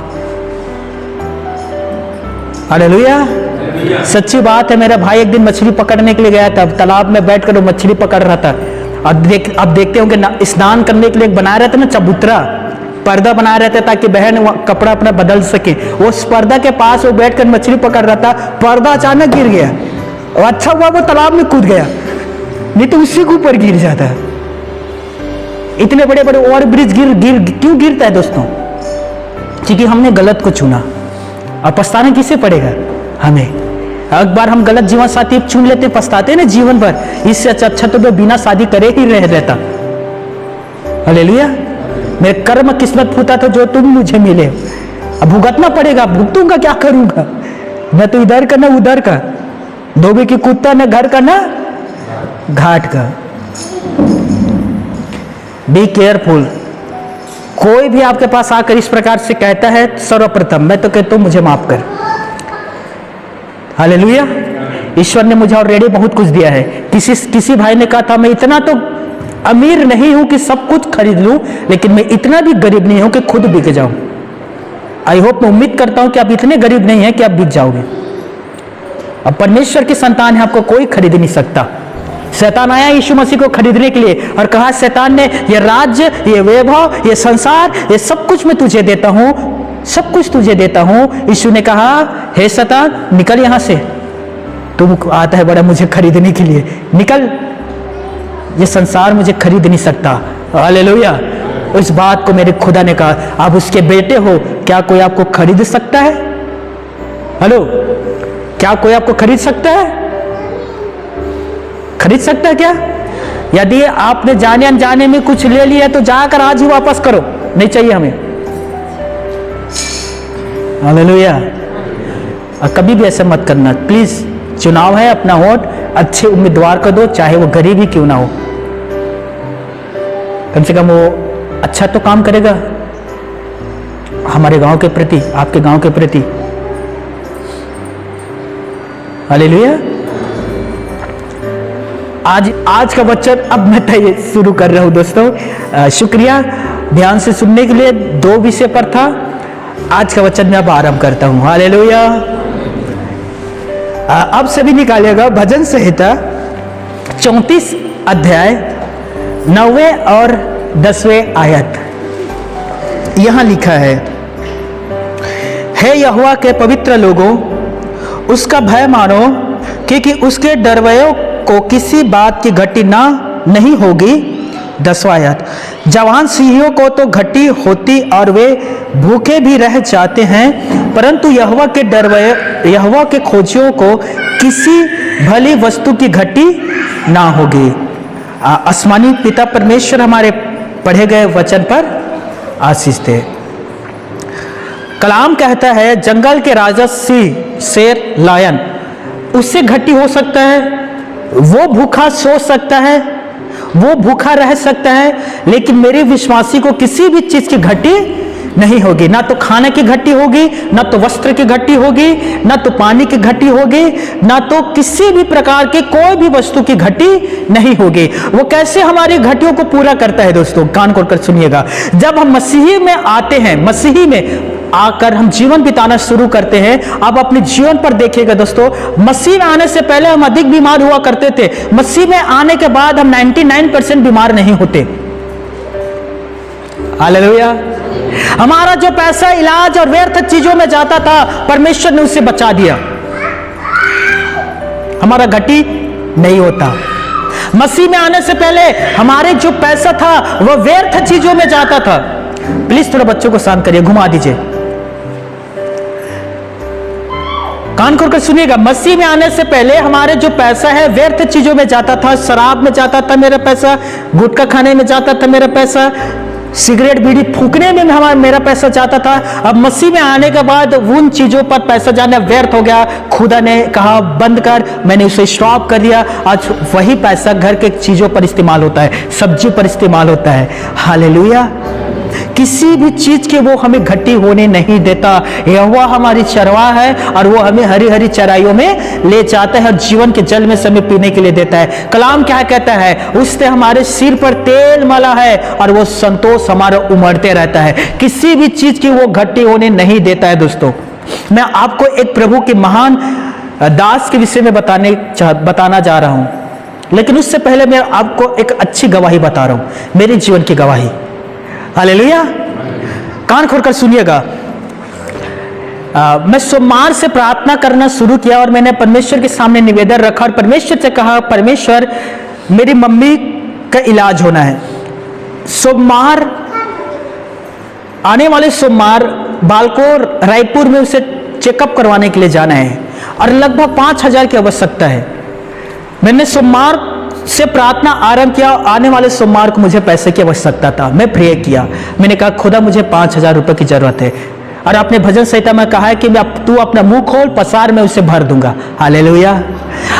S1: हालेलुया। सच्ची बात है। मेरा भाई एक दिन मछली पकड़ने के लिए गया था, तालाब में बैठकर वो मछली पकड़ रहा था। अब देखते होंगे स्नान करने के लिए बनाया रहता ना चबूतरा, पर्दा बनाए रहते ताकि बहन कपड़ा अपना बदल सके। उस पर्दा के पास वो बैठकर मछली पकड़ रहा था, पर्दा अचानक गिर गया। और अच्छा हुआ वो तालाब में कूद गया, नहीं तो उसी के ऊपर गिर जाता है। इतने बड़े बड़े ओवर ब्रिज क्यों गिरता है दोस्तों? क्योंकि हमने गलत को चुना। अब पछताना किसे पड़ेगा? हमें। एक बार हम गलत जीवन साथी चुन लेते, पछताते ना जीवन भर। इससे अच्छा तो मैं बिना शादी करे ही रह रहता। हालेलुया। मेरे कर्म किस्मत फूटा तो जो तुम मुझे मिले, अब भुगतना पड़ेगा, भुगतूंगा, क्या करूंगा? मैं तो इधर का ना उधर का, धोबी की कुत्ता न घर का ना घाट का। Be careful. कोई भी आपके पास आकर इस प्रकार से कहता है, सर्वप्रथम मैं तो कहता हूं मुझे माफ कर। हालेलुया। ईश्वर ने मुझे ऑलरेडी बहुत कुछ दिया है। किसी भाई ने कहा था, मैं इतना तो अमीर नहीं हूं कि सब कुछ खरीद लूं, लेकिन मैं इतना भी गरीब नहीं हूं कि खुद बिक जाऊं। आई होप, मैं उम्मीद करता हूं कि आप इतने गरीब नहीं हैं कि आप बिक जाओगे। अब परमेश्वर की संतान है, आपको कोई खरीद नहीं सकता। शैतान आया यीशु मसीह को खरीदने के लिए और कहा, शैतान ने, ये राज्य, ये वैभव, ये संसार, ये सब कुछ मैं तुझे देता हूं, सब कुछ तुझे देता हूं। यीशु ने कहा, हे शैतान निकल यहां से, तुम आता है बड़ा मुझे खरीदने के लिए, निकल, ये संसार मुझे खरीद नहीं सकता। हालेलुया। इस बात को मेरे खुदा ने कहा, आप उसके बेटे हो, क्या कोई आपको खरीद सकता है? हेलो, क्या कोई आपको खरीद सकता है? खरीद सकता है क्या? यदि आपने जाने अनजाने में कुछ ले लिया तो जाकर आज ही वापस करो, नहीं चाहिए हमें। हालेलुया। और कभी भी ऐसा मत करना प्लीज। चुनाव है, अपना वोट अच्छे उम्मीदवार को दो, चाहे वो गरीब ही क्यों ना हो, कम से कम वो अच्छा तो काम करेगा हमारे गांव के प्रति, आपके गांव के प्रति। हालेलुया। आज का वचन अब मैं शुरू कर रहा हूं दोस्तों। शुक्रिया ध्यान से सुनने के लिए। 2 विषय पर था, आज का वचन मैं अब आरंभ करता हूं। हालेलुया। अब सभी निकालिएगा भजन संहिता 34 अध्याय 9वें और 10वें आयत। यहां लिखा है, हे यहोवा के पवित्र लोगों, उसका भय मानो, क्योंकि उसके डरवयों को किसी बात की घटी नहीं होगी। 10वां आयत, जवान सिंहों को तो घटी होती और वे भूखे भी रह जाते हैं, परंतु यहोवा के डरवयों, यहोवा के खोजियों को किसी भली वस्तु की घटी ना होगी। आसमानी पिता परमेश्वर हमारे पढ़े गए वचन पर आशीष दे। कलाम कहता है जंगल के राजा सिंह, शेर, लायन उससे घटी हो सकता है, वो भूखा सो सकता है, वो भूखा रह सकता है, लेकिन मेरे विश्वासी को किसी भी चीज की घटी नहीं होगी। ना तो खाने की घटी होगी, ना तो वस्त्र की घटी होगी, ना तो पानी की घटी होगी, ना तो किसी भी प्रकार के कोई भी वस्तु की घटी नहीं होगी। वो कैसे हमारी घटियों को पूरा करता है दोस्तों, कान खोलकर सुनिएगा। जब हम मसीही में आते हैं, मसीही में आकर हम जीवन बिताना शुरू करते हैं। अब अपने जीवन पर देखिएगा दोस्तों, मसीह में आने से पहले हम अधिक बीमार हुआ करते थे, मसीह में आने के बाद हम 99% बीमार नहीं होते। हालेलुया। हमारा जो पैसा इलाज और व्यर्थ चीजों में जाता था, परमेश्वर ने उससे बचा दिया, हमारा घटी नहीं होता। मसीह में आने से पहले हमारे जो पैसा था वह व्यर्थ चीजों में जाता था। प्लीज थोड़ा बच्चों को शांत करिए, घुमा दीजिए, कान खोलकर सुनिएगा। मसीह में आने से पहले हमारे जो पैसा है व्यर्थ चीजों में जाता था, शराब में जाता था मेरा पैसा, गुटखा खाने में जाता था मेरा पैसा, सिगरेट बीड़ी फूकने में हमारा मेरा पैसा जाता था। अब मसीह में आने के बाद उन चीजों पर पैसा जाना व्यर्थ हो गया। खुदा ने कहा बंद कर, मैंने उसे स्टॉप कर दिया। आज वही पैसा घर के चीजों पर इस्तेमाल होता है, सब्जी पर इस्तेमाल होता है। हालेलुया। किसी भी चीज के वो हमें घटी होने नहीं देता। यहोवा हमारी चरवाहा है और वो हमें हरी हरी चराइयों में ले जाता है और जीवन के जल में से हमें पीने के लिए देता है। कलाम क्या कहता है, उसने हमारे सिर पर तेल मला है और वो संतोष हमारा उमड़ते रहता है। किसी भी चीज की वो घटी होने नहीं देता है। दोस्तों, मैं आपको एक प्रभु के महान दास के विषय में बताना जा रहा हूं, लेकिन उससे पहले मैं आपको एक अच्छी गवाही बता रहा हूं, मेरे जीवन की गवाही। हालेलुया। कान खोलकर सुनिएगा। मैं सोमवार से प्रार्थना करना शुरू किया और मैंने परमेश्वर के सामने निवेदन रखा और परमेश्वर से कहा, परमेश्वर मेरी मम्मी का इलाज होना है। सोमवार, आने वाले सोमवार बालको रायपुर में उसे चेकअप करवाने के लिए जाना है और लगभग 5,000 की आवश्यकता है। मैंने सोमवार से प्रार्थना आरंभ किया, आने वाले सोमवार को मुझे पैसे की आवश्यकता था। मैं प्रे किया, मैंने कहा खुदा मुझे 5,000 रुपए की जरूरत है और अपने भजन संहिता में कहा है कि तू अपना मुंह खोल, पसार में उसे भर दूंगा। हालेलुया।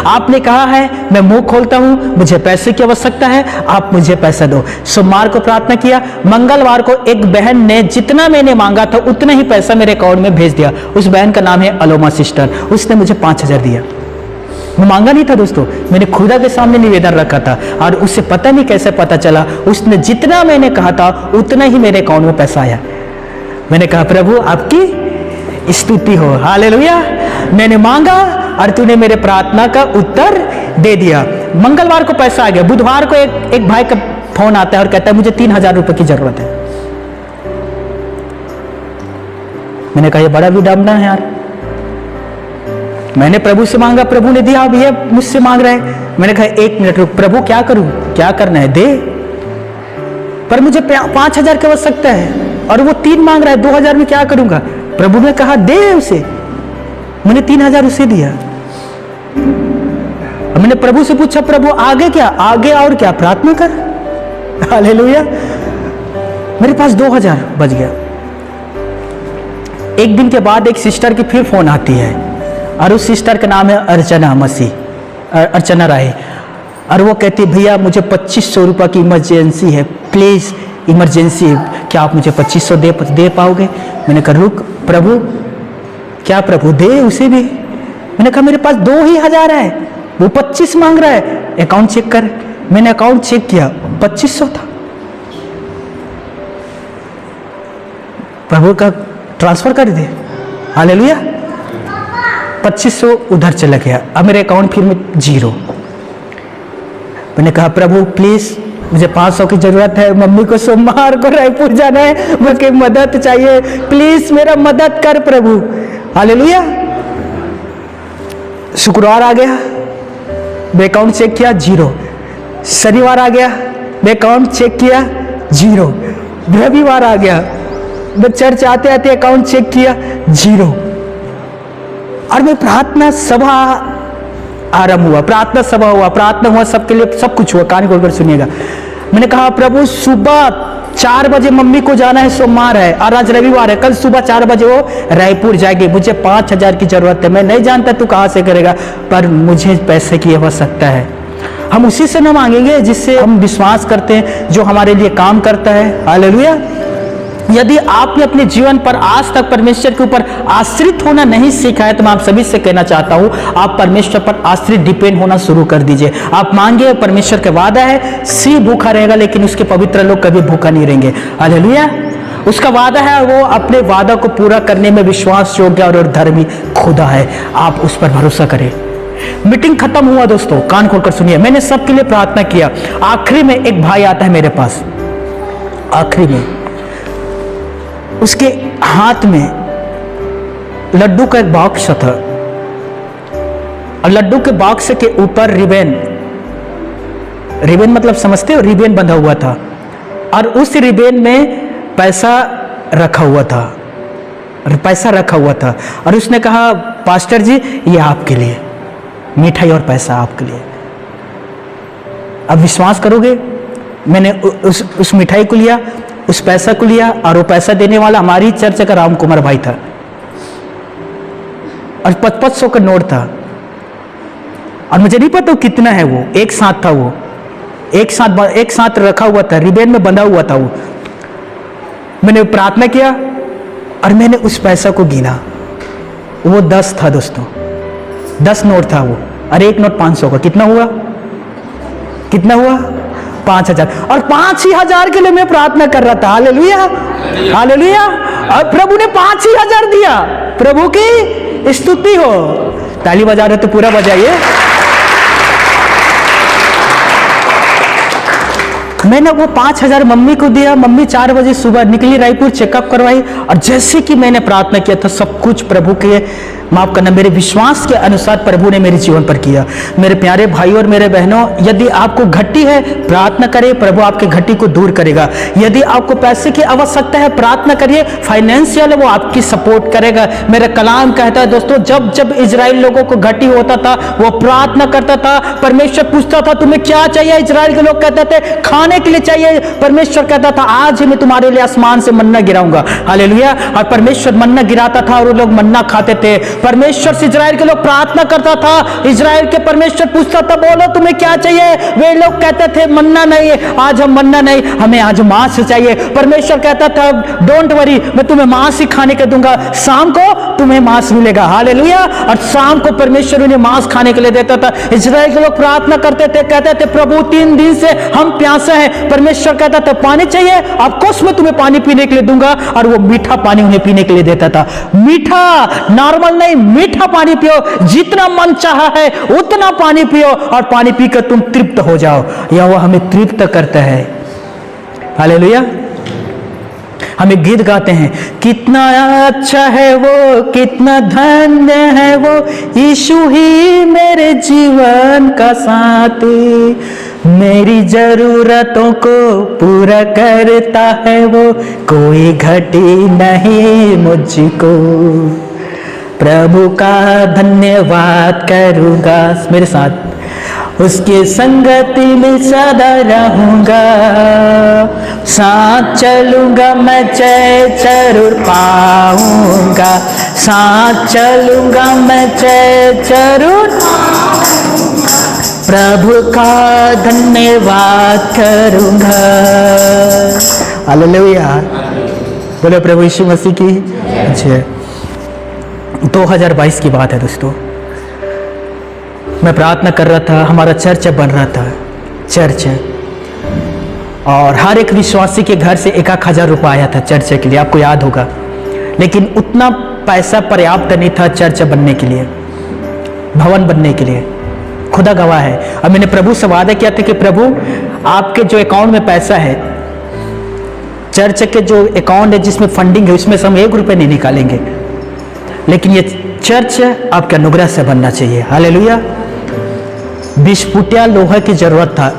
S1: आपने कहा है मैं मुंह खोलता हूं, मुझे पैसे की आवश्यकता है, आप मुझे पैसा दो। सोमवार को प्रार्थना किया, मंगलवार को एक बहन ने जितना मैंने मांगा था उतना ही पैसा मेरे अकाउंट में भेज दिया। उस बहन का नाम है अलोमा सिस्टर, उसने मुझे 5,000 दिया। मैं मांगा नहीं था दोस्तों, मैंने खुदा के सामने निवेदन रखा था और उससे पता नहीं कैसे पता चला, उसने जितना मैंने कहा था उतना ही मेरे अकाउंट में पैसा आया। मैंने कहा प्रभु आपकी स्तुति हो। हालेलुया। मैंने मांगा और तूने मेरे प्रार्थना का उत्तर दे दिया। मंगलवार को पैसा आ गया। बुधवार को एक भाई का फोन आता है और कहता है मुझे 3,000 रुपए की जरूरत है। मैंने कहा ये बड़ा विडंबना है यार, मैंने प्रभु से मांगा, प्रभु ने दिया, अब ये मुझसे मांग रहे हैं। मैंने कहा 1 मिनट रुक, प्रभु क्या करूं, क्या करना है दे, पर मुझे 5,000 की आवश्यकता है और वो 3 मांग रहा है, 2,000 में क्या करूंगा। प्रभु ने कहा दे उसे, मैंने 3,000 उसे दिया। मैंने प्रभु से पूछा प्रभु आगे क्या, आगे और क्या, प्रार्थना कर। हालेलुया। मेरे पास 2,000 बच गया। एक दिन के बाद एक सिस्टर की फिर फोन आती है और उस सिस्टर का नाम है अर्चना राय, और वो कहती भैया मुझे 2,500 रुपये की इमरजेंसी है, प्लीज़ इमरजेंसी है, क्या आप मुझे 2,500 दे पाओगे। मैंने कहा रुक प्रभु, क्या प्रभु दे उसे भी। मैंने कहा मेरे पास 2,000 है, वो 25 मांग रहा है, अकाउंट चेक कर। मैंने अकाउंट चेक किया, 2,500 था। प्रभु का ट्रांसफर कर दे। हालेलुया। 2,500 उधर चला गया, अब मेरे अकाउंट फिर में 0। मैंने कहा प्रभु प्लीज मुझे 500 की जरूरत है, मम्मी को सोमवार को रायपुर जाना है, मुझे मदद चाहिए, प्लीज मेरा मदद कर प्रभु। हालेलुया। शुक्रवार आ गया, मैं अकाउंट चेक किया 0। शनिवार आ गया, मैं अकाउंट चेक किया 0। रविवार आ गया, मैं चर्च आते आते अकाउंट चेक किया 0। और मैं प्रार्थना सभा आरंभ हुआ, प्रार्थना सभा हुआ, प्रार्थना हुआ, सबके लिए सब कुछ हुआ। कान खोलकर सुनिएगा। मैंने कहा प्रभु सुबह 4 बजे मम्मी को जाना है, सोमवार है और आज रविवार है, कल सुबह 4 बजे वो रायपुर जाएगी, मुझे 5,000 की जरूरत है। मैं नहीं जानता तू कहाँ से करेगा, पर मुझे पैसे की आवश्यकता है। हम उसी से न मांगेंगे जिससे हम विश्वास करते हैं, जो हमारे लिए काम करता है। हालेलुया। यदि आपने अपने जीवन पर आज तक परमेश्वर के ऊपर आश्रित होना नहीं सीखा है, तो मैं आप सभी से कहना चाहता हूं, आप परमेश्वर पर आश्रित डिपेंड होना शुरू कर दीजिए। आप मांगे, परमेश्वर का वादा है, सिर भूखा रहेगा लेकिन उसके पवित्र लोग कभी भूखा नहीं रहेंगे। हालेलुया। उसका वादा है, वो अपने वादा को पूरा करने में विश्वास योग्य और धर्मी खुदा है। आप उस पर भरोसा करें। मीटिंग खत्म हुआ दोस्तों, कान खोलकर सुनिए। मैंने सबके लिए प्रार्थना किया। आखिरी में एक भाई आता है मेरे पास, आखिरी में उसके हाथ में लड्डू का एक बॉक्स था और लड्डू के बॉक्स के ऊपर रिबन मतलब समझते हो, रिबन बंधा हुआ था और उस रिबन में पैसा रखा हुआ था और उसने कहा पास्टर जी ये आपके लिए, मिठाई और पैसा आपके लिए। अब विश्वास करोगे, मैंने उस मिठाई को लिया, उस पैसा को लिया और वो पैसा देने वाला हमारी चर्च का राम कुमार भाई था और 500 का नोट था और मुझे नहीं पता कितना है, वो एक साथ था, वो एक साथ रखा हुआ था, रिबन में बंधा हुआ था वो। मैंने प्रार्थना किया और मैंने उस पैसा को गिना, वो 10 था दोस्तों, 10 नोट था वो और एक नोट 500 का। कितना हुआ 5,000। और 5,000 के लिए मैं प्रार्थना कर रहा था। Hallelujah, hallelujah. और प्रभु ने 5,000 दिया। प्रभु की स्तुति हो। ताली बजा रहे तो पूरा बजाइए। मैंने वो 5,000 मम्मी को दिया। मम्मी 4 बजे सुबह निकली, रायपुर चेकअप करवाई और जैसे कि मैंने प्रार्थना किया था, सब कुछ प्रभु के माफ करना मेरे विश्वास के अनुसार प्रभु ने मेरे जीवन पर किया। मेरे प्यारे भाइयों और मेरे बहनों, यदि आपको घटी है, प्रार्थना करें, प्रभु आपके घटी को दूर करेगा। यदि आपको पैसे की आवश्यकता है, प्रार्थना करिए, फाइनेंशियल वो आपकी सपोर्ट करेगा। मेरा कलाम कहता है दोस्तों, जब जब इजराइल लोगों को घटी होता था, वो प्रार्थना करता था, परमेश्वर पूछता था तुम्हें क्या चाहिए। इजराइल के लोग कहते थे खाने के लिए चाहिए। परमेश्वर कहता था आज ही मैं तुम्हारे लिए आसमान से मन्ना गिराऊंगा। हालेलुया। और परमेश्वर मन्ना गिराता था और वो लोग मन्ना खाते थे। परमेश्वर से इजराइल के लोग प्रार्थना करता था, इजराइल के परमेश्वर पूछता था बोलो तुम्हें क्या चाहिए। वे लोग कहते थे मन्ना नहीं, आज हम मन्ना नहीं, हमें आज मांस चाहिए। परमेश्वर कहता था डोंट वरी, मैं तुम्हें मांस ही खाने के दूंगा, शाम को तुम्हें मांस मिलेगा। हालेलुया। और शाम को परमेश्वर उन्हें मांस खाने के लिए देता था। इजराइल के लोग प्रार्थना करते थे, कहते थे प्रभु 3 दिन से हम प्यासे हैं। परमेश्वर कहता था पानी चाहिए, ऑफकोर्स मैं तुम्हें पानी पीने के लिए दूंगा, और वो मीठा पानी उन्हें पीने के लिए देता था। मीठा, नॉर्मल नहीं, मीठा पानी पियो, जितना मन चाहा है उतना पानी पियो और पानी पीकर तुम तृप्त हो जाओ। यह वो हमें तृप्त करता है। हालेलुया। हमें गीत गाते हैं, कितना अच्छा है वो, कितना धन्य है वो, यीशु ही मेरे जीवन का साथी, मेरी जरूरतों को पूरा करता है वो, कोई घटी नहीं मुझको। प्रभु का धन्यवाद करूंगा, मेरे साथ, उसकी संगति में सदा रहूंगा, साथ चलूंगा मैं जय जरूर पाऊंगा, साथ चलूंगा मैं जय जरूर, प्रभु का धन्यवाद करूंगा। हालेलुया। बोले प्रभु यीशु मसीह की जय। 2022 की बात है दोस्तों, मैं प्रार्थना कर रहा था, हमारा चर्च बन रहा था, चर्च, और हर एक विश्वासी के घर से 1,000 रुपया आया था चर्च के लिए, आपको याद होगा। लेकिन उतना पैसा पर्याप्त नहीं था चर्च बनने के लिए, भवन बनने के लिए। खुदा गवाह है। और मैंने प्रभु से वादा किया था कि प्रभु आपके जो अकाउंट में पैसा है, चर्च के जो अकाउंट है जिसमें फंडिंग है, उसमें से हम 1 रुपया नहीं निकालेंगे, लेकिन ये चर्च आपके अनुग्रह से बनना चाहिए। हालेलुया। 20 फुटिया लोहे की जरूरत था,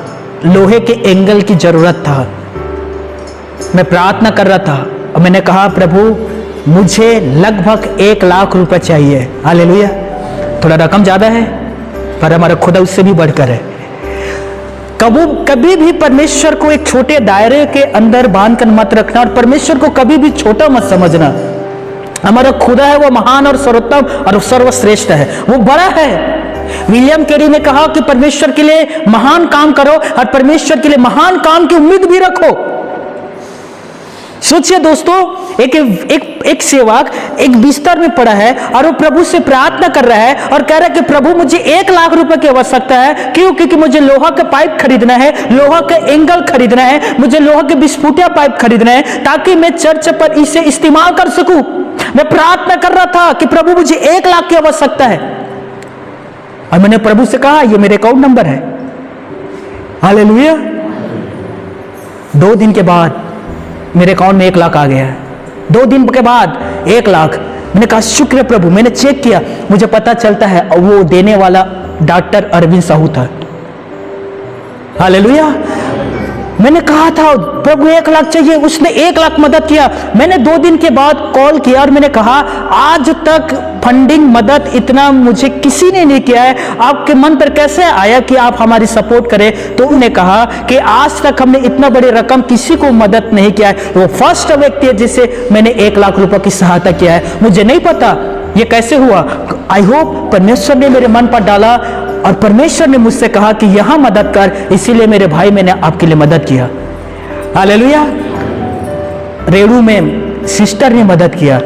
S1: लोहे के एंगल की जरूरत था। मैं प्रार्थना कर रहा था और मैंने कहा प्रभु मुझे लगभग 1 लाख रुपए चाहिए। हालेलुया। थोड़ा रकम ज्यादा है, पर हमारा खुदा उससे भी बढ़कर है। कभी भी परमेश्वर को एक छोटे दायरे के अंदर बांधकर मत रखना और परमेश्वर को कभी भी छोटा मत समझना। हमारा खुदा है वो महान और सर्वोत्तम और सर्वश्रेष्ठ है, वो बड़ा है। विलियम कैरी ने कहा कि परमेश्वर के लिए महान काम करो और परमेश्वर के लिए महान काम की उम्मीद भी रखो। सोचिए दोस्तों, एक सेवक एक बिस्तर में पड़ा है और वो प्रभु से प्रार्थना कर रहा है और कह रहा है कि प्रभु मुझे 1 लाख रुपए की आवश्यकता है। क्यों? क्योंकि मुझे लोहा का पाइप खरीदना है, लोहा का एंगल खरीदना है, मुझे लोहा के विस्फोटिया पाइप खरीदना है ताकि मैं चर्च पर इसे इस्तेमाल कर सकूं। मैं प्रार्थना कर रहा था कि प्रभु मुझे 1 लाख की आवश्यकता है और मैंने प्रभु से कहा ये मेरे अकाउंट नंबर है। हालेलुया। 2 दिन के बाद मेरे अकाउंट में 1 लाख आ गया है। 2 दिन के बाद 1 लाख। मैंने कहा शुक्र है प्रभु। मैंने चेक किया, मुझे पता चलता है वो देने वाला डॉक्टर अरविंद साहू था। हालेलुया। मैंने कहा था प्रभु 1 लाख चाहिए, उसने 1 लाख मदद किया। मैंने 2 दिन के बाद कॉल किया और मैंने कहा आज तक फंडिंग मदद इतना मुझे किसी ने नहीं किया है, आपके मन पर कैसे आया कि आप हमारी सपोर्ट करें? तो उन्होंने कहा कि आज तक हमने इतना बड़ी रकम किसी को मदद नहीं किया है, वो फर्स्ट व्यक्ति है जिसे मैंने 1 लाख रुपए की सहायता किया है। मुझे नहीं पता ये कैसे हुआ। आई होप परमेश्वर ने मेरे मन पर डाला और परमेश्वर ने मुझसे कहा कि यहां मदद कर, इसीलिए मेरे भाई मैंने आपके लिए मदद किया। हालेलुया। रेड़ू में सिस्टर ने मदद किया।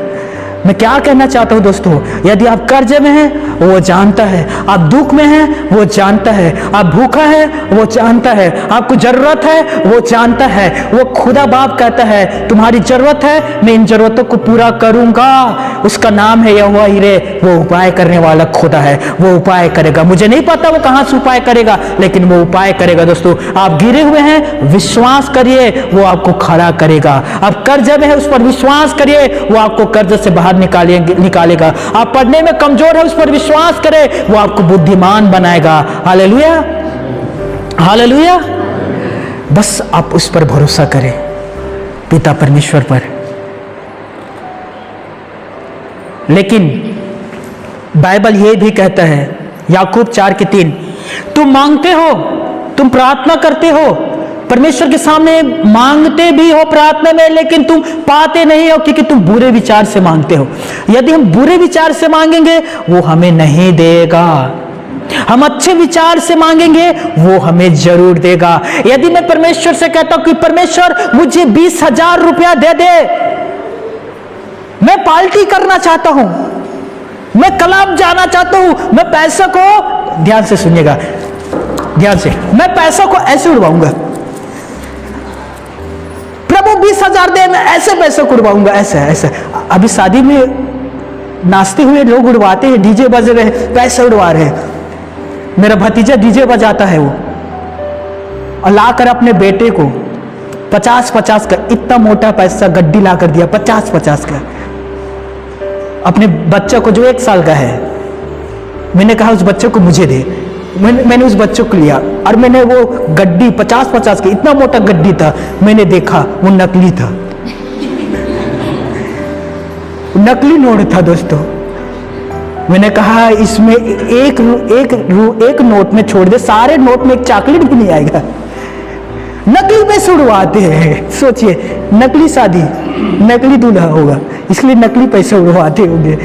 S1: मैं क्या कहना चाहता हूं दोस्तों, यदि आप कर्ज में हैं वो जानता है, आप दुख में हैं वो जानता है, आप भूखा है वो जानता है, आपको जरूरत है वो जानता है। वो खुदा बाप कहता है तुम्हारी जरूरत है, मैं इन जरूरतों को पूरा करूंगा। उसका नाम है यहोवा यिरे। वो उपाय करने वाला खुदा है, वो उपाय करेगा। मुझे नहीं पता वो कहां से उपाय करेगा, लेकिन वो उपाय करेगा। दोस्तों आप गिरे हुए हैं, विश्वास करिए वो आपको खड़ा करेगा। आप कर्ज में है, उस पर विश्वास करिए वो आपको कर्ज से बाहर निकालेगा। आप पढ़ने में कमजोर है, उस पर विश्वास करें वो आपको बुद्धिमान बनाएगा। हालेलुया। हालेलुया। बस आप उस पर भरोसा करें, पिता परमेश्वर पर। लेकिन बाइबल यह भी कहता है याकूब 4:3, तुम मांगते हो, तुम प्रार्थना करते हो, परमेश्वर के सामने मांगते भी हो प्रार्थना में, लेकिन तुम पाते नहीं हो क्योंकि तुम बुरे विचार से मांगते हो। यदि हम बुरे विचार से मांगेंगे वो हमें नहीं देगा, हम अच्छे विचार से मांगेंगे वो हमें जरूर देगा। यदि मैं परमेश्वर से कहता हूं कि परमेश्वर मुझे 20,000 रुपया दे दे, मैं पार्टी करना चाहता हूं, मैं क्लब जाना चाहता हूं, मैं पैसे को, ध्यान से सुनिएगा, ध्यान से, मैं पैसों को ऐसे उड़वाऊंगा, प्रभु 20,000 दे, मैं ऐसे पैसे को उड़वाऊंगा, ऐसे ऐसे। अभी शादी में नाचते हुए लोग उड़वाते हैं, डीजे बज रहे हैं, पैसे उड़वा रहे हैं। मेरा भतीजा डीजे बजाता है वो, और लाकर अपने बेटे को 50-50 का, इतना मोटा पैसा गड्डी लाकर दिया, 50-50 का, अपने बच्चे को जो 1 साल का है। मैंने कहा उस बच्चे को मुझे दे। मैंने उस बच्चे को लिया और मैंने वो गड्डी 50-50 की, इतना मोटा गड्डी था, मैंने देखा वो नकली था, नकली नोट था दोस्तों। मैंने कहा इसमें एक नोट में छोड़ दे, सारे नोट में एक चॉकलेट भी नहीं आएगा। नकली पैसे उड़वाते हैं। सोचिए, नकली शादी, नकली दूल्हा होगा, इसलिए नकली पैसे उड़वाते होंगे।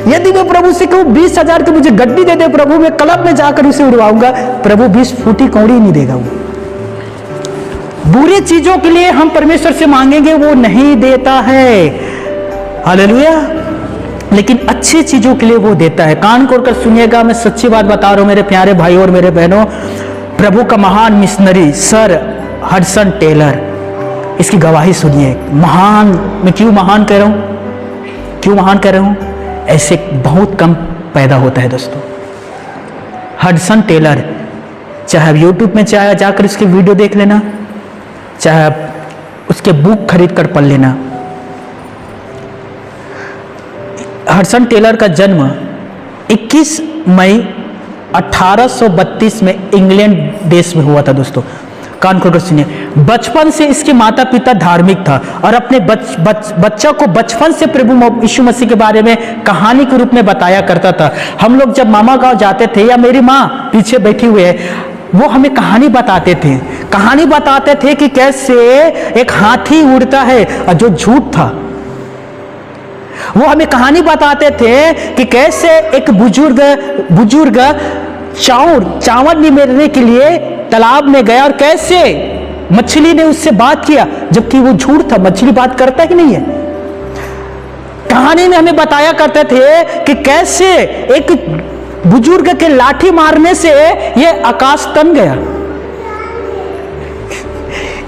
S1: यदि मैं प्रभु से कहूं 20,000 की मुझे गड्डी दे दे प्रभु, मैं क्लब में जाकर उसे उड़वाऊंगा, प्रभु 20 फूटी कौड़ी नहीं देगा। वो बुरी चीजों के लिए हम परमेश्वर से मांगेंगे वो नहीं देता है। हालेलुया। लेकिन अच्छी चीजों के लिए वो देता है। कान खोल कर सुनिएगा, मैं सच्ची बात बता रहा हूं मेरे प्यारे भाई और मेरे बहनों। प्रभु का महान मिशनरी सर हडसन टेलर, इसकी गवाही सुनिए। महान, मैं क्यों महान कह रहा हूं, क्यों महान कह रहा हूं, ऐसे बहुत कम पैदा होता है दोस्तों। हडसन टेलर, चाहे आप यूट्यूब में चाहे जाकर उसकी वीडियो देख लेना, चाहे आप उसके बुक खरीद कर पढ़ लेना। हडसन टेलर का जन्म 21 मई 1832 में इंग्लैंड देश में हुआ था दोस्तों। कान खोलकर सुनिए। बचपन से इसके माता पिता धार्मिक था और अपने बच्चा को बचपन से प्रभु यीशु मसीह के बारे में कहानी के रूप में बताया करता था। हम लोग जब मामा गांव जाते थे, या मेरी माँ पीछे बैठी हुई है, वो हमें कहानी बताते थे कि कैसे एक हाथी उड़ता है, और जो झूठ था। वो हमें कहानी बताते थे कि कैसे एक बुजुर्ग चावल निमेरने के लिए तालाब में गया और कैसे मछली ने उससे बात किया, जबकि वो झूठ था, मछली बात करता ही नहीं है। कहानी में हमें बताया करते थे कि कैसे एक बुजुर्ग के लाठी मारने से ये आकाश तन गया,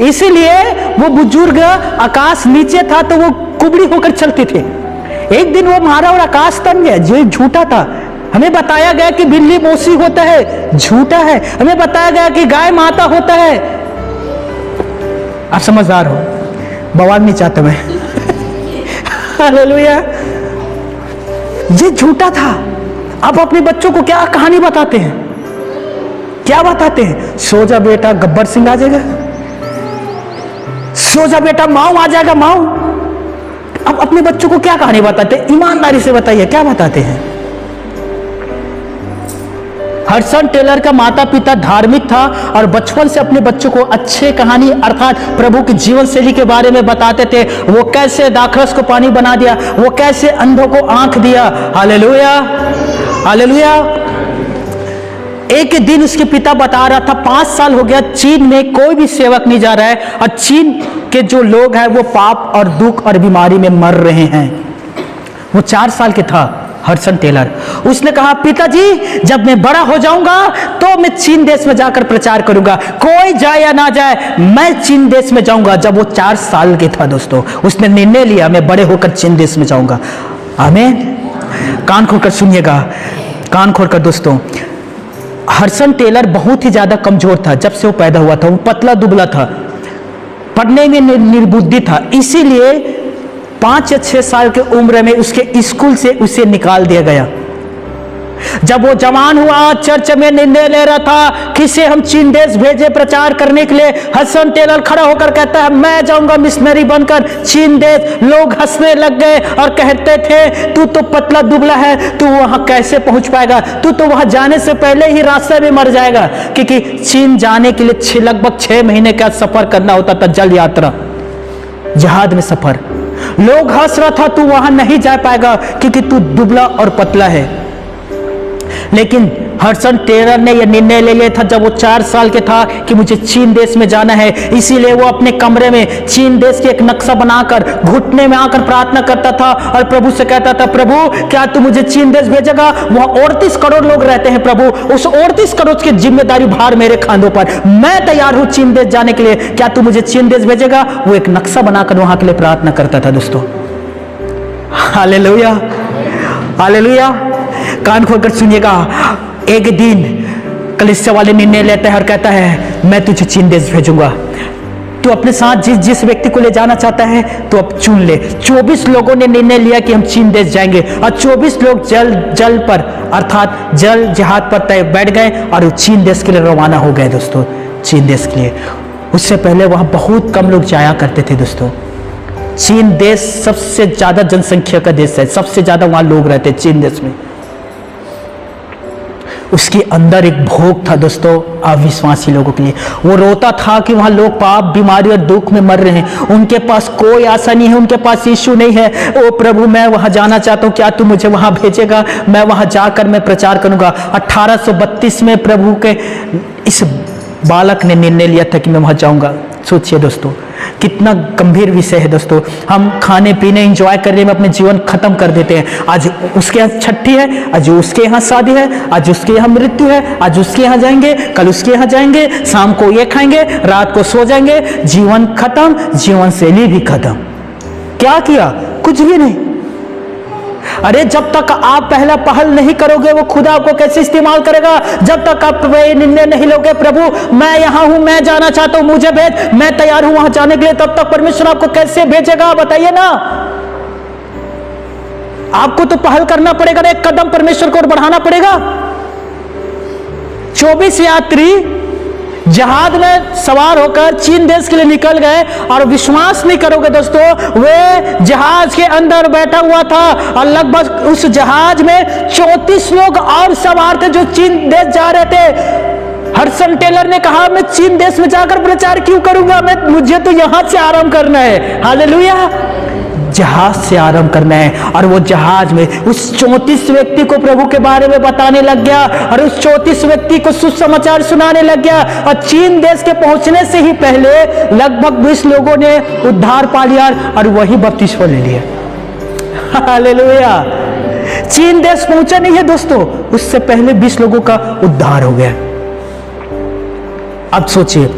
S1: इसीलिए वो बुजुर्ग आकाश नीचे था तो वो कुबड़ी होकर चलते थे। एक दिन वो मारा और आकाश तन गया, जो झूठा था। हमें बताया गया कि बिल्ली मौसी होता है, झूठा है। हमें बताया गया कि गाय माता होता है। आप समझदार हो, बवाल नहीं चाहता मैं। हालेलुया। ये झूठा था। आप अपने बच्चों को क्या कहानी बताते हैं? क्या बताते हैं? सो जा बेटा, गब्बर सिंह आ जाएगा। सो जा बेटा, माऊ आ जाएगा, माऊ। अब अपने बच्चों को क्या कहानी बताते हैं? ईमानदारी से बताइए, क्या बताते हैं? हडसन टेलर का माता पिता धार्मिक था और बचपन से अपने बच्चों को अच्छे कहानी अर्थात प्रभु की जीवन शैली के बारे में बताते थे। वो कैसे दाखरस को पानी बना दिया, वो कैसे अंधों को आंख दिया। Hallelujah, hallelujah. एक दिन उसके पिता बता रहा था, 5 साल हो गया चीन में कोई भी सेवक नहीं जा रहा है और चीन के जो लोग हैं वो पाप और दुख और बीमारी में मर रहे हैं। वो 4 साल के था हडसन टेलर। उसने कहा, पिताजी जब मैं बड़ा हो जाऊंगा तो मैं चीन देश में जाकर प्रचार करूंगा, कोई जाए या ना जाए मैं चीन देश में जाऊंगा। जब वो 4 साल के था दोस्तों, उसने निर्णय लिया, मैं बड़े होकर चीन देश में जाऊंगा। आमीन। कान खोलकर सुनिएगा, कान खोलकर दोस्तों। हडसन टेलर बहुत ही ज्यादा कमजोर था। जब से वो पैदा हुआ था वो पतला दुबला था, पढ़ने में निर्बुद्धि था, इसीलिए 5 या 6 साल के उम्र में उसके स्कूल से उसे निकाल दिया गया। जब वो जवान हुआ, चर्च में निर्णय ले रहा था किसे हम चीन देश भेजे प्रचार करने के लिए, हडसन टेलर खड़ा होकर कहता है, मैं जाऊंगा मिशनरी बनकर चीन देश। लोग हंसने लग गए और कहते थे, तू तो पतला दुबला है, तू वहां कैसे पहुंच पाएगा, तू तो वहां जाने से पहले ही रास्ते में मर जाएगा। क्योंकि चीन जाने के लिए लगभग 6 महीने का सफर करना होता था, जल यात्रा, जहाज में सफर। लोग हंस रहा था, तू वहां नहीं जा पाएगा क्योंकि तू दुबला और पतला है। लेकिन हडसन टेलर ने यह निर्णय ले लिया था जब वो 4 साल के था कि मुझे चीन देश में जाना है। इसीलिए वो अपने कमरे में चीन देश के एक नक्शा बनाकर घुटने में आकर प्रार्थना करता था और प्रभु से कहता था, प्रभु क्या तू मुझे चीन देश भेजेगा? वहां 38 करोड़ लोग रहते हैं प्रभु, उस 38 करोड़ की जिम्मेदारी भार मेरे खांधों पर, मैं तैयार हूं चीन देश जाने के लिए, क्या तू मुझे चीन देश भेजेगा? वो एक नक्शा बनाकर वहां के लिए प्रार्थना करता था दोस्तों। Hallelujah, hallelujah. कान खोलकर सुनिएगा। एक दिन कलीसिया वाले निर्णय लेता है और कहता है, मैं तुझे चीन देश भेजूंगा, तू अपने साथ जिस व्यक्ति को ले जाना चाहता है तो अब चुन ले। 24 लोगों ने निर्णय लिया कि हम चीन देश जाएंगे और 24 लोग जल पर अर्थात जल जहाज पर बैठ गए और चीन देश के लिए रवाना हो गए दोस्तों, चीन देश के लिए। उससे पहले वहां बहुत कम लोग जाया करते थे दोस्तों। चीन देश सबसे ज्यादा जनसंख्या का देश है, सबसे ज्यादा वहां लोग रहते हैं चीन देश में। उसके अंदर एक भोग था दोस्तों अविश्वासी लोगों के लिए। वो रोता था कि वहां लोग पाप, बीमारी और दुख में मर रहे हैं, उनके पास कोई आशा नहीं है, उनके पास यीशु नहीं है। ओ प्रभु, मैं वहां जाना चाहता हूं, क्या तू मुझे वहां भेजेगा? मैं वहां जाकर मैं प्रचार करूंगा। 1832 में प्रभु के इस बालक ने निर्णय लिया था कि मैं वहां जाऊंगा। सोचिए दोस्तों, कितना गंभीर विषय है दोस्तों। हम खाने पीने एंजॉय करने में अपने जीवन खत्म कर देते हैं। आज उसके यहाँ छठी है, आज उसके यहाँ शादी है, आज उसके यहाँ मृत्यु है, आज उसके यहाँ जाएंगे, कल उसके यहाँ जाएंगे, शाम को ये खाएंगे, रात को सो जाएंगे, जीवन खत्म, जीवन शैली भी खत्म। क्या किया? कुछ भी नहीं। अरे जब तक आप पहला पहल नहीं करोगे वो खुदा आपको कैसे इस्तेमाल करेगा? जब तक आप निर्णय नहीं लोगे, प्रभु मैं यहां हूं, मैं जाना चाहता हूं, मुझे भेज, मैं तैयार हूं वहां जाने के लिए, तब तक परमेश्वर आपको कैसे भेजेगा? बताइए ना। आपको तो पहल करना पड़ेगा, एक कदम परमेश्वर को और बढ़ाना पड़ेगा। 24 यात्री जहाज में सवार होकर चीन देश के लिए निकल गए, और विश्वास नहीं करोगे दोस्तों, वे जहाज के अंदर बैठा हुआ था और लगभग उस जहाज में 34 लोग और सवार थे जो चीन देश जा रहे थे। हडसन टेलर ने कहा, मैं चीन देश में जाकर प्रचार क्यों करूंगा, मुझे तो यहां से आरंभ करना है। हालेलुया, जहाज से आरंभ करना है। और वो जहाज में उस 34 व्यक्ति को प्रभु के बारे में बताने लग गया, और उस 34 व्यक्ति को सुसमाचार सुनाने लग गया। और चीन देश के पहुंचने से ही पहले लगभग 20 लोगों ने उद्धार पा लिया और वही बपतिस्मा ले लिया। हालेलुया, चीन देश पहुंचा नहीं है दोस्तों, उससे पहले 20 लोगों का उद्धार हो गया। अब सोचिए,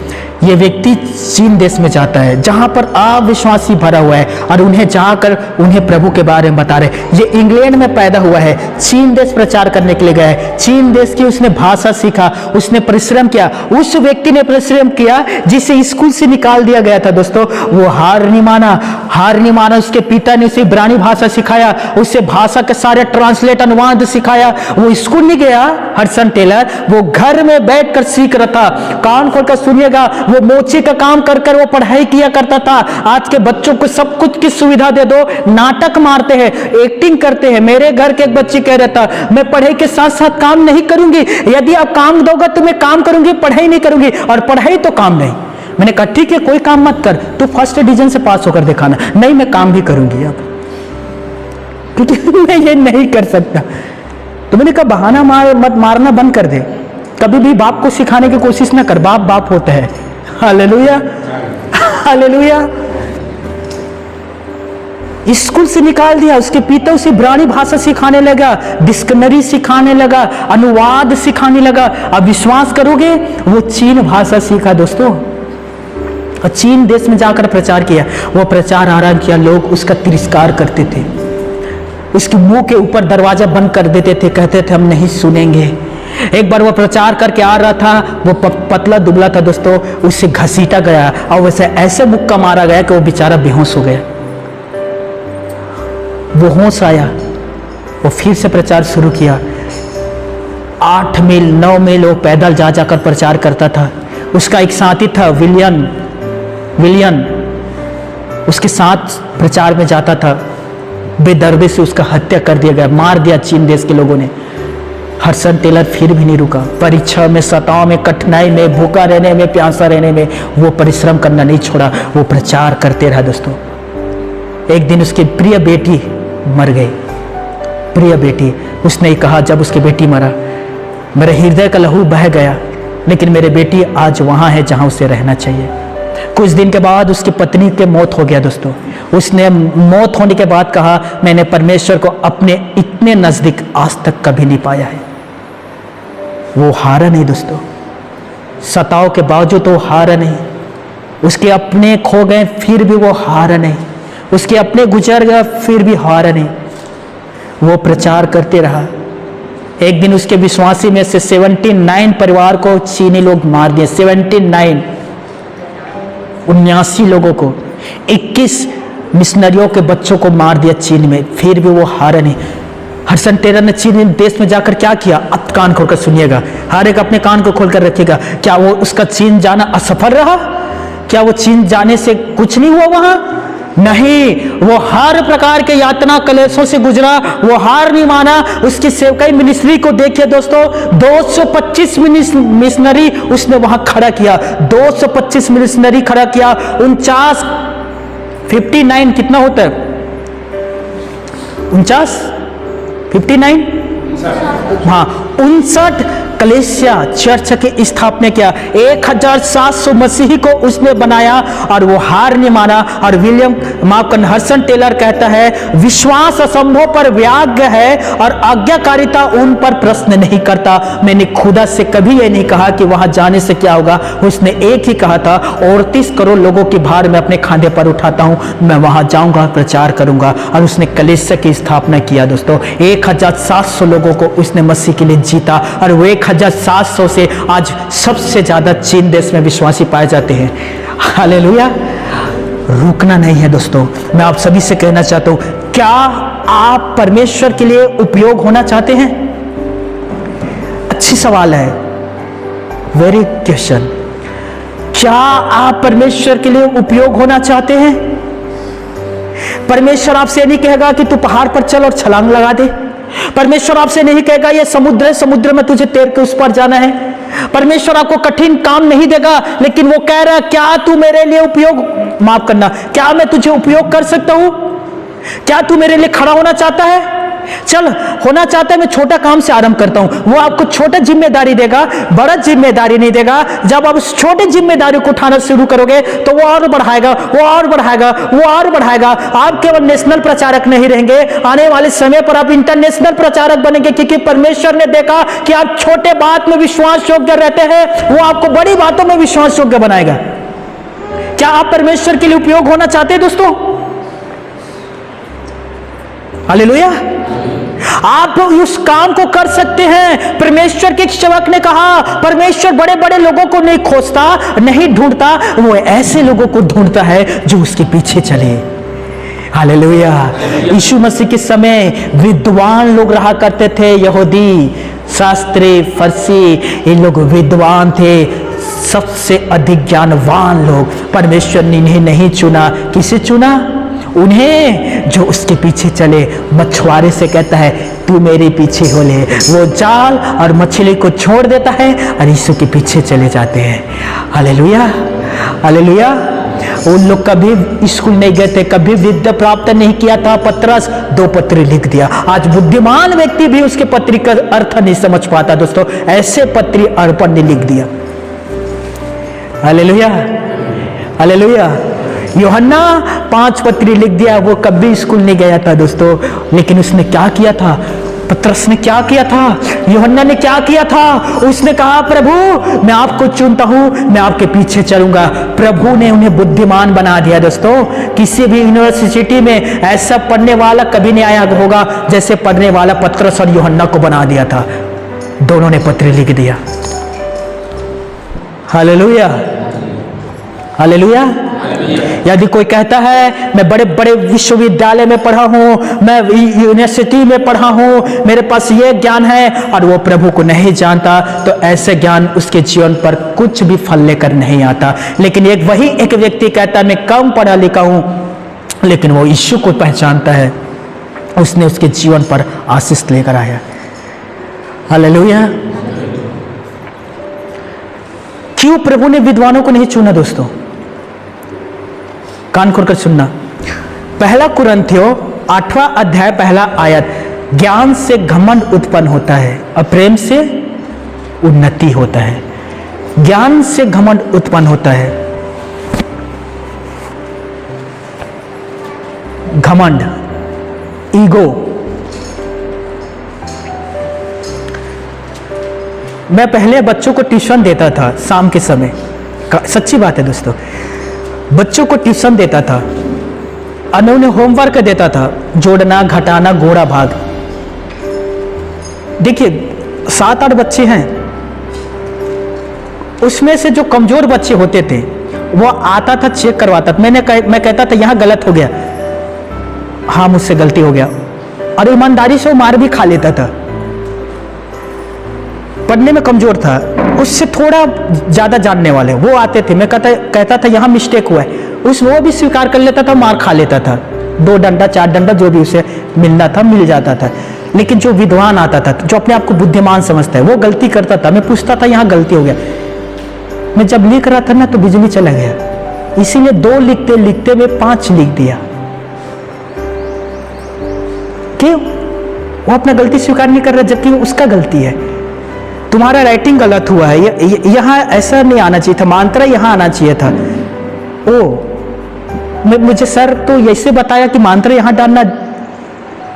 S1: ये व्यक्ति चीन देश में जाता है जहां पर अविश्वासी भरा हुआ है, और उन्हें जाकर उन्हें प्रभु के बारे में बता रहे। ये इंग्लैंड में पैदा हुआ है, चीन देश प्रचार करने के लिए गया है, चीन देश की उसने भाषा सीखा, उसने परिश्रम किया। उस व्यक्ति ने परिश्रम किया जिसे स्कूल से निकाल दिया गया था दोस्तों, वो हार नहीं माना। उसके पिता ने उसे इब्रानी भाषा सिखाया, उसे भाषा के सारे ट्रांसलेट अनुवाद सिखाया। वो स्कूल नहीं गया हडसन टेलर, वो घर में बैठकर सीख रहा था। कान खोलकर सुनिएगा, वो मोची का काम कर कर वो पढ़ाई किया करता था। आज के बच्चों को सब कुछ की सुविधा दे दो, नाटक मारते हैं, एक्टिंग करते हैं। मेरे घर के एक बच्ची कह रहा था, मैं पढ़ाई के साथ साथ काम नहीं करूंगी, यदि आप काम दोगे तो मैं काम करूंगी, पढ़ाई नहीं करूंगी। और पढ़ाई तो काम नहीं। मैंने कहा ठीक है, कोई काम मत कर, तू फर्स्ट डिवीजन से पास होकर दिखाना। नहीं, मैं काम भी करूंगी अब, क्योंकि मैं ये नहीं कर सकता। तो मैंने कहा बहाना मत मारना बंद कर दे, कभी भी बाप को सिखाने की कोशिश ना कर, बाप होता है। Hallelujah, hallelujah. स्कूल से निकाल दिया, उसके पिता उसे इब्रानी भाषा सिखाने लगा, डिक्शनरी सिखाने लगा, अनुवाद सिखाने लगा। अब विश्वास करोगे, वो चीन भाषा सीखा दोस्तों, और चीन देश में जाकर प्रचार किया। वो प्रचार आरंभ किया, लोग उसका तिरस्कार करते थे, उसके मुंह के ऊपर दरवाजा बंद कर देते थे, कहते थे हम नहीं सुनेंगे। एक बार वो प्रचार करके आ रहा था, वो पतला दुबला था दोस्तों, उससे घसीटा गया और वैसे ऐसे मुक्का मारा गया कि वो बेचारा बेहोश हो गया। वो होश आया, वो फिर से प्रचार शुरू किया। 8 मील 9 मील वो पैदल जा जाकर प्रचार करता था। उसका एक साथी था विलियन, उसके साथ प्रचार में जाता था। बेदर्दे से उसका हत्या कर दिया गया, मार दिया चीन देश के लोगों ने। हडसन टेलर फिर भी नहीं रुका। परीक्षा में, सताव में, कठिनाई में, भूखा रहने में, प्यासा रहने में वो परिश्रम करना नहीं छोड़ा, वो प्रचार करते रहा दोस्तों। एक दिन उसकी प्रिय बेटी मर गई, प्रिय बेटी। उसने कहा, जब उसकी बेटी मरा, मेरे हृदय का लहू बह गया, लेकिन मेरी बेटी आज वहां है जहां उसे रहना चाहिए। कुछ दिन के बाद उसकी पत्नी की मौत हो गया दोस्तों। उसने मौत होने के बाद कहा, मैंने परमेश्वर को अपने इतने नजदीक आज तक कभी नहीं पाया है। वो हारा नहीं दोस्तों, सताव के बावजूद तो हारा नहीं। उसके अपने खो गए फिर भी वो हारा नहीं, उसके अपने गुजर गए फिर भी हारा नहीं। वो प्रचार करते रहा। एक दिन उसके विश्वासी में से 79 परिवार को चीनी लोग मार दिए। 79 लोगों को, 21 मिशनरियों के बच्चों को मार दिया चीन में, फिर भी वो हारा नहीं। हडसन टेलर ने चीन देश में जाकर क्या किया? अब कान खोलकर सुनिएगा, हर एक अपने कान को खोलकर रखिएगा। क्या वो उसका चीन जाना असफल रहा? क्या वो चीन जाने से कुछ नहीं हुआ वहां? नहीं, वो हर प्रकार के यातना कलेशों से गुजरा, वो हार नहीं माना। उसकी सेवकाई मिनिस्ट्री को देखिए दोस्तों, 225 मिशनरी उसने वहां खड़ा किया, 225 मिशनरी खड़ा किया। 59 कितना होता है? 59 हाँ, 59 कलेसिया चर्च की स्थापना किया। 1700 मसीही को उसने बनाया और वो हार नहीं माना। और हडसन टेलर कहता है, विश्वास असंभव पर व्याग्य है और आज्ञाकारिता उन पर प्रश्न नहीं करता। मैंने खुदा से कभी ये नहीं कहा कि वहां जाने से क्या होगा। उसने एक ही कहा था, 38 करोड़ लोगों की भार मैं अपने खांधे पर उठाता हूं, मैं वहां जाऊंगा, प्रचार करूंगा। और उसने कलेसिया की स्थापना किया दोस्तों। 1700 लोगों को उसने मसीह के लिए जीता। और वो 1700 से आज सबसे ज्यादा चीन देश में विश्वासी पाए जाते हैं। हालेलुया। रुकना नहीं है दोस्तों। मैं आप सभी से कहना चाहता हूं, क्या आप परमेश्वर के लिए उपयोग होना चाहते हैं? अच्छी सवाल है, वेरी क्वेश्चन। क्या आप परमेश्वर के लिए उपयोग होना चाहते हैं? परमेश्वर आपसे नहीं कहेगा कि तू पहाड़ पर चल और छलांग लगा दे। परमेश्वर आपसे नहीं कहेगा ये समुद्र है, समुद्र में तुझे तैर के उस पर जाना है। परमेश्वर आपको कठिन काम नहीं देगा, लेकिन वो कह रहा है क्या तू मेरे लिए उपयोग, माफ करना, क्या मैं तुझे उपयोग कर सकता हूं? क्या तू मेरे लिए खड़ा होना चाहता है? चल, होना चाहता है, मैं छोटा काम से आरंभ करता हूं। वो आपको छोटा जिम्मेदारी देगा, बड़ा जिम्मेदारी नहीं देगा। जब आप उस छोटे जिम्मेदारी को उठाना शुरू करोगे तो वो और बढ़ाएगा, वो और बढ़ाएगा, वो और बढ़ाएगा। आप केवल नेशनल प्रचारक नहीं रहेंगे, आने वाले समय पर आप इंटरनेशनल प्रचारक बनेंगे, क्योंकि परमेश्वर ने देखा कि आप छोटे बात में विश्वास योग्य रहते हैं, वो आपको बड़ी बातों में विश्वास योग्य बनाएगा। क्या आप परमेश्वर के लिए उपयोग होना चाहते हैं दोस्तों? हालेलुया। आप उस काम को कर सकते हैं। परमेश्वर के एक सेवक ने कहा, परमेश्वर बड़े बड़े लोगों को नहीं खोजता, नहीं ढूंढता, वो ऐसे लोगों को ढूंढता है जो उसके पीछे चले। हालेलुया। यीशु मसीह के समय विद्वान लोग रहा करते थे, यहूदी, शास्त्री, फरीसी, ये लोग विद्वान थे, सबसे अधिक ज्ञानवान लोग। परमेश्वर ने इन्हें नहीं चुना। किसे चुना? उन्हें जो उसके पीछे चले। मछुआरे से कहता है तू मेरे पीछे हो ले। वो जाल और मछली को छोड़ देता है और यीशु के पीछे चले जाते हैं। Hallelujah, hallelujah. उन लोग कभी स्कूल नहीं गए थे, कभी विद्या प्राप्त नहीं किया था। पत्रस 2 पत्र लिख दिया। आज बुद्धिमान व्यक्ति भी उसके पत्री का अर्थ नहीं समझ पाता दोस्तों, ऐसे पत्री अर्पण ने लिख दिया। Hallelujah, hallelujah. यूहन्ना 5 पत्री लिख दिया। वो कभी स्कूल नहीं गया था दोस्तों, लेकिन उसने क्या किया था? पत्रस ने क्या किया था? यूहन्ना ने क्या किया था? उसने कहा प्रभु मैं आपको चुनता हूं, मैं आपके पीछे चलूंगा। प्रभु ने उन्हें बुद्धिमान बना दिया दोस्तों। किसी भी यूनिवर्सिटी में ऐसा पढ़ने वाला कभी नहीं आया होगा जैसे पढ़ने वाला पत्रस और यूहन्ना को बना दिया था। दोनों ने पत्र लिख दिया। Hallelujah, hallelujah. यदि कोई कहता है मैं बड़े बड़े विश्वविद्यालय में पढ़ा हूं, मैं यूनिवर्सिटी में पढ़ा हूं, मेरे पास ये ज्ञान है, और वो प्रभु को नहीं जानता, तो ऐसे ज्ञान उसके जीवन पर कुछ भी फल लेकर नहीं आता। लेकिन वही एक व्यक्ति कहता है मैं कम पढ़ा लिखा हूं, लेकिन वो यीशु को पहचानता है, उसने उसके जीवन पर आशीष लेकर आया। हालेलुया। क्यों प्रभु ने विद्वानों को नहीं चुना दोस्तों? कान खोलकर सुनना। 1 कुरिन्थियों 8वां अध्याय 1 आयत, ज्ञान से घमंड उत्पन्न होता है और प्रेम से उन्नति होता है। ज्ञान से घमंड उत्पन्न होता है। घमंड, ईगो। मैं पहले बच्चों को ट्यूशन देता था शाम के समय, सच्ची बात है दोस्तों। बच्चों को ट्यूशन देता था, उन्हें होमवर्क देता था, जोड़ना, घटाना, गोड़ा भाग। देखिए 7-8 बच्चे हैं, उसमें से जो कमजोर बच्चे होते थे वो आता था, चेक करवाता था। मैं कहता था यहां गलत हो गया, हाँ मुझसे गलती हो गया, और ईमानदारी से वो मार भी खा लेता था। पढ़ने में कमजोर था, उससे थोड़ा ज्यादा जानने वाले वो आते थे, मैं कहता था यहां मिस्टेक हुआ है, वो भी स्वीकार कर लेता था, मार खा लेता था। 2 डंडा 4 डंडा जो भी उसे मिलना था मिल जाता था। लेकिन जो विद्वान आता था, जो अपने आप को बुद्धिमान समझता है, वो गलती करता था। मैं पूछता था यहां गलती हो गया। मैं जब लिख रहा था ना तो बिजली चला गया, इसीलिए 2 लिखते लिखते में 5 लिख दिया। क्यों? वो अपना गलती स्वीकार नहीं कर रहा, जबकि उसका गलती है। तुम्हारा राइटिंग गलत हुआ है, यहां ऐसा नहीं आना चाहिए था, मात्रा यहां आना चाहिए था। मुझे सर तो ऐसे बताया कि मात्रा यहां डालना,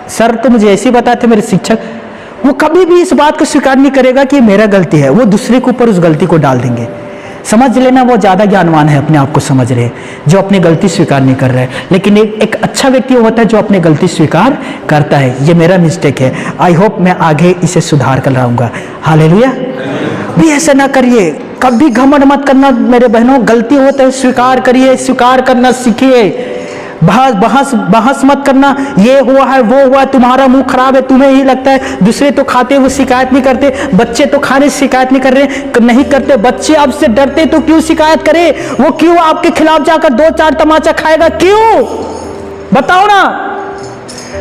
S1: सर तो मुझे ऐसे बताया थे मेरे शिक्षक। वो कभी भी इस बात को स्वीकार नहीं करेगा कि मेरा गलती है, वो दूसरे के ऊपर उस गलती को डाल देंगे। समझ लेना वो ज्यादा ज्ञानवान है, अपने आप को समझ रहे हैं, जो अपनी गलती स्वीकार नहीं कर रहे हैं। लेकिन एक अच्छा व्यक्ति होता है जो अपनी गलती स्वीकार करता है, ये मेरा मिस्टेक है, आई होप मैं आगे इसे सुधार कर लाऊंगा। हालेलुया। भी ऐसा ना करिए, कभी घमंड मत करना मेरे बहनों। गलती होता है स्वीकार करिए, स्वीकार करना सीखिए। बहस मत करना, ये हुआ है वो हुआ, तुम्हारा मुंह खराब है, तुम्हें ही लगता है। दूसरे तो खाते वो शिकायत नहीं करते, बच्चे तो खाने से शिकायत नहीं कर रहे, नहीं करते। बच्चे आपसे डरते तो क्यों शिकायत करे? वो क्यों आपके खिलाफ जाकर 2-4 तमाचा खाएगा? क्यों? बताओ ना।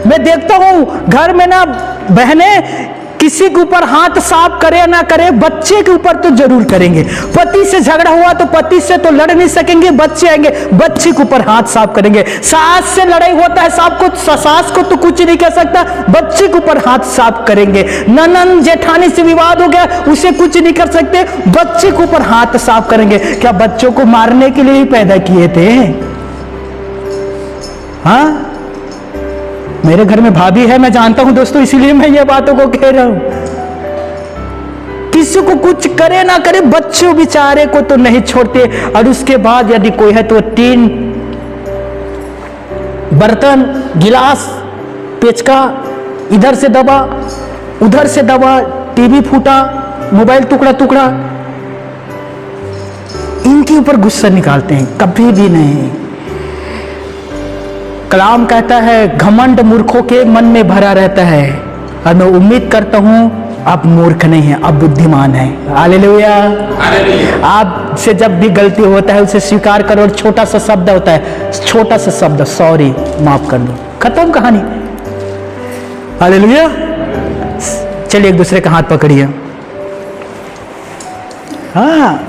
S1: मैं देखता हूं घर में ना बहनें किसी के ऊपर हाथ साफ करे ना करे, बच्चे के ऊपर तो जरूर करेंगे। पति से झगड़ा हुआ तो पति से तो लड़ नहीं सकेंगे, बच्चे आएंगे बच्चे के ऊपर हाथ साफ करेंगे। सास से लड़ाई होता है, सास को तो कुछ नहीं कह सकता, बच्चे के ऊपर हाथ साफ करेंगे। ननद जेठानी से विवाद हो गया, उसे कुछ नहीं कर सकते, बच्चे के ऊपर हाथ साफ करेंगे। क्या बच्चों को मारने के लिए ही पैदा किए थे? हाँ, मेरे घर में भाभी है, मैं जानता हूं दोस्तों, इसीलिए मैं ये बातों को कह रहा हूं। किसी को कुछ करे ना करे, बच्चों बेचारे को तो नहीं छोड़ते। और उसके बाद यदि कोई है तो 3 बर्तन, गिलास, पेचका, इधर से दबा उधर से दबा, टीवी फूटा, मोबाइल टुकड़ा टुकड़ा, इनके ऊपर गुस्सा निकालते हैं। कभी भी नहीं। कलाम कहता है घमंड मूर्खों के मन में भरा रहता है, और मैं उम्मीद करता हूं आप मूर्ख नहीं हैं, आप बुद्धिमान हैं। हालेलुया। आपसे जब भी गलती होता है उसे स्वीकार करो। और छोटा सा शब्द होता है, छोटा सा शब्द, सॉरी, माफ कर दो, खत्म कहानी। हालेलुया। चलिए एक दूसरे का हाथ पकड़िए। हाँ,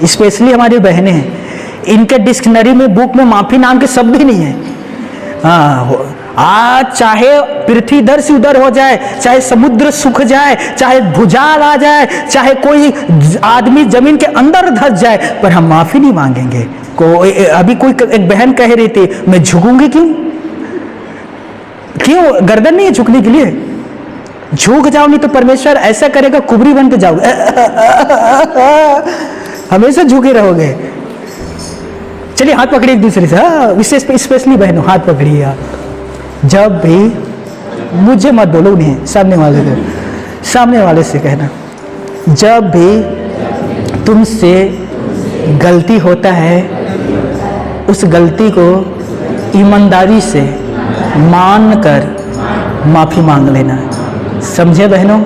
S1: स्पेशली हमारी बहनें हैं, इनके डिक्शनरी में, बुक में माफी नाम के शब्द ही नहीं है। हाँ, आज चाहे पृथ्वी इधर से उधर हो जाए, चाहे समुद्र सूख जाए, चाहे भूचाल आ जाए, चाहे कोई आदमी जमीन के अंदर धंस जाए, पर हम माफी नहीं मांगेंगे। अभी कोई एक बहन कह रही थी, मैं झुकूंगी क्यों? क्यों? गर्दन नहीं है झुकने के लिए? झुक जाओ, नहीं तो परमेश्वर ऐसा करेगा, कुबरी बन के जाओगे, हमेशा झुके रहोगे। चलिए हाथ पकड़िए एक दूसरे से। हाँ, विशेष स्पेशली बहनों हाथ पकड़िए आप। जब भी, मुझे मत बोलो, उन्हें, सामने वाले से कहना, जब भी तुमसे गलती होता है, उस गलती को ईमानदारी से मानकर माफी मांग लेना। समझे बहनों?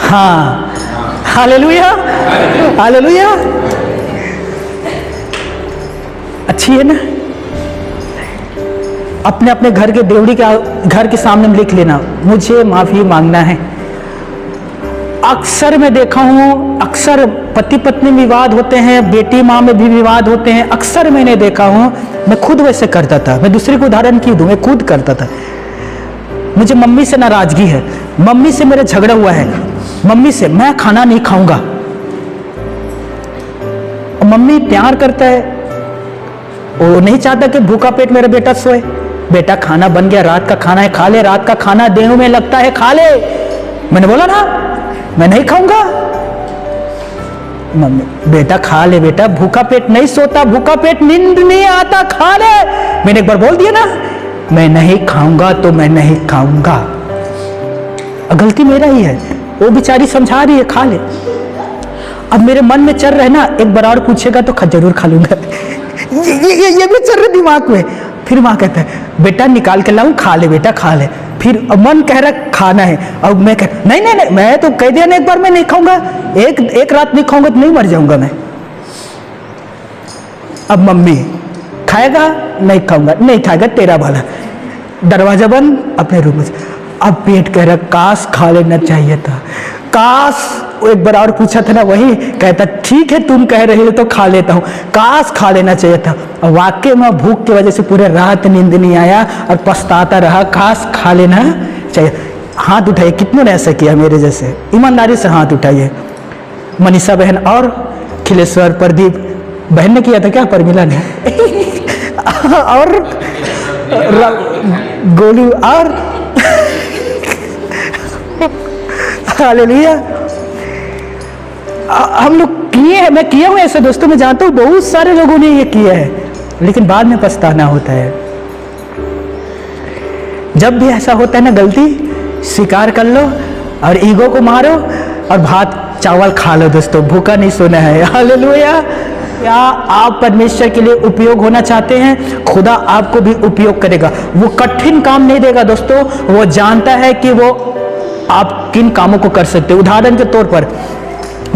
S1: हाँ, हालेलुया, हालेलुया। अच्छी है ना? अपने अपने घर के देवड़ी के घर के सामने लिख लेना, मुझे माफी मांगना है। अक्सर मैं देखा हूं, अक्सर पति पत्नी में विवाद होते हैं, बेटी माँ में भी विवाद होते हैं। अक्सर मैंने देखा हूं, मैं खुद वैसे करता था। मैं दूसरे को उदाहरण क्यों दूं, मैं खुद करता था। मुझे मम्मी से नाराजगी है, मम्मी से मेरा झगड़ा हुआ है, मम्मी से मैं खाना नहीं खाऊंगा। मम्मी प्यार करता है, वो नहीं चाहता कि भूखा पेट मेरा बेटा सोए। बेटा खाना बन गया, रात का खाना है, खा ले, रात का खाना देह में लगता है, खा ले। मैंने बोला ना मैं नहीं खाऊंगा। मम्मी, बेटा खा ले, बेटा भूखा पेट नहीं सोता, भूखा पेट नींद नहीं आता, खा ले। मैंने एक बार बोल दिया ना, मैं नहीं खाऊंगा तो मैं नहीं खाऊंगा। गलती मेरा ही है, वो बेचारी समझा रही है, खा ले। अब मेरे मन में चल रहा है ना, एक बार और पूछेगा तो जरूर खा लूंगा। ये भी चल रहा दिमाग में। फिर माँ कहता है बेटा निकाल के लाऊं, खा ले बेटा, खा ले। फिर मन कह रहा खाना है, अब मैं कह नहीं नहीं नहीं, मैं तो कह दिया ना एक बार मैं नहीं खाऊंगा, एक रात नहीं खाऊंगा तो नहीं मर जाऊंगा मैं। अब मम्मी खाएगा, नहीं खाऊंगा, नहीं खाएगा, तेरा भला। दरवाजा बंद, अपने रूम में। अब पेट कह रहा काश खा लेना चाहिए था, काश। एक बार और पूछा था ना, वही कहता ठीक है तुम कह रहे हो तो खा लेता हूँ, काश खा लेना चाहिए था। और वाकई में भूख की वजह से पूरे रात नींद नहीं आया और पछताता रहा, काश खा लेना चाहिए। हाथ उठाइए, कितनों ने ऐसा किया मेरे जैसे? ईमानदारी से हाथ उठाइए। मनीषा बहन और खिलेश्वर, प्रदीप बहन ने किया था क्या? परमिला ने और गोलू और हालेलुया। हम लोग किए हैं, मैं किया हूं ऐसे दोस्तों, मैं जानता हूं बहुत सारे लोगों ने ये किया है, लेकिन बाद में पछताना होता है। जब भी ऐसा होता है ना गलती, स्वीकार कर लो और ईगो को मारो और भात चावल खा लो दोस्तों, भूखा नहीं सोना है। हालेलुया। क्या आप परमेश्वर के लिए उपयोग होना चाहते हैं? खुदा आपको भी उपयोग करेगा। वो कठिन काम नहीं देगा दोस्तों, वो जानता है कि वो आप किन कामों को कर सकते हो। उदाहरण के तौर पर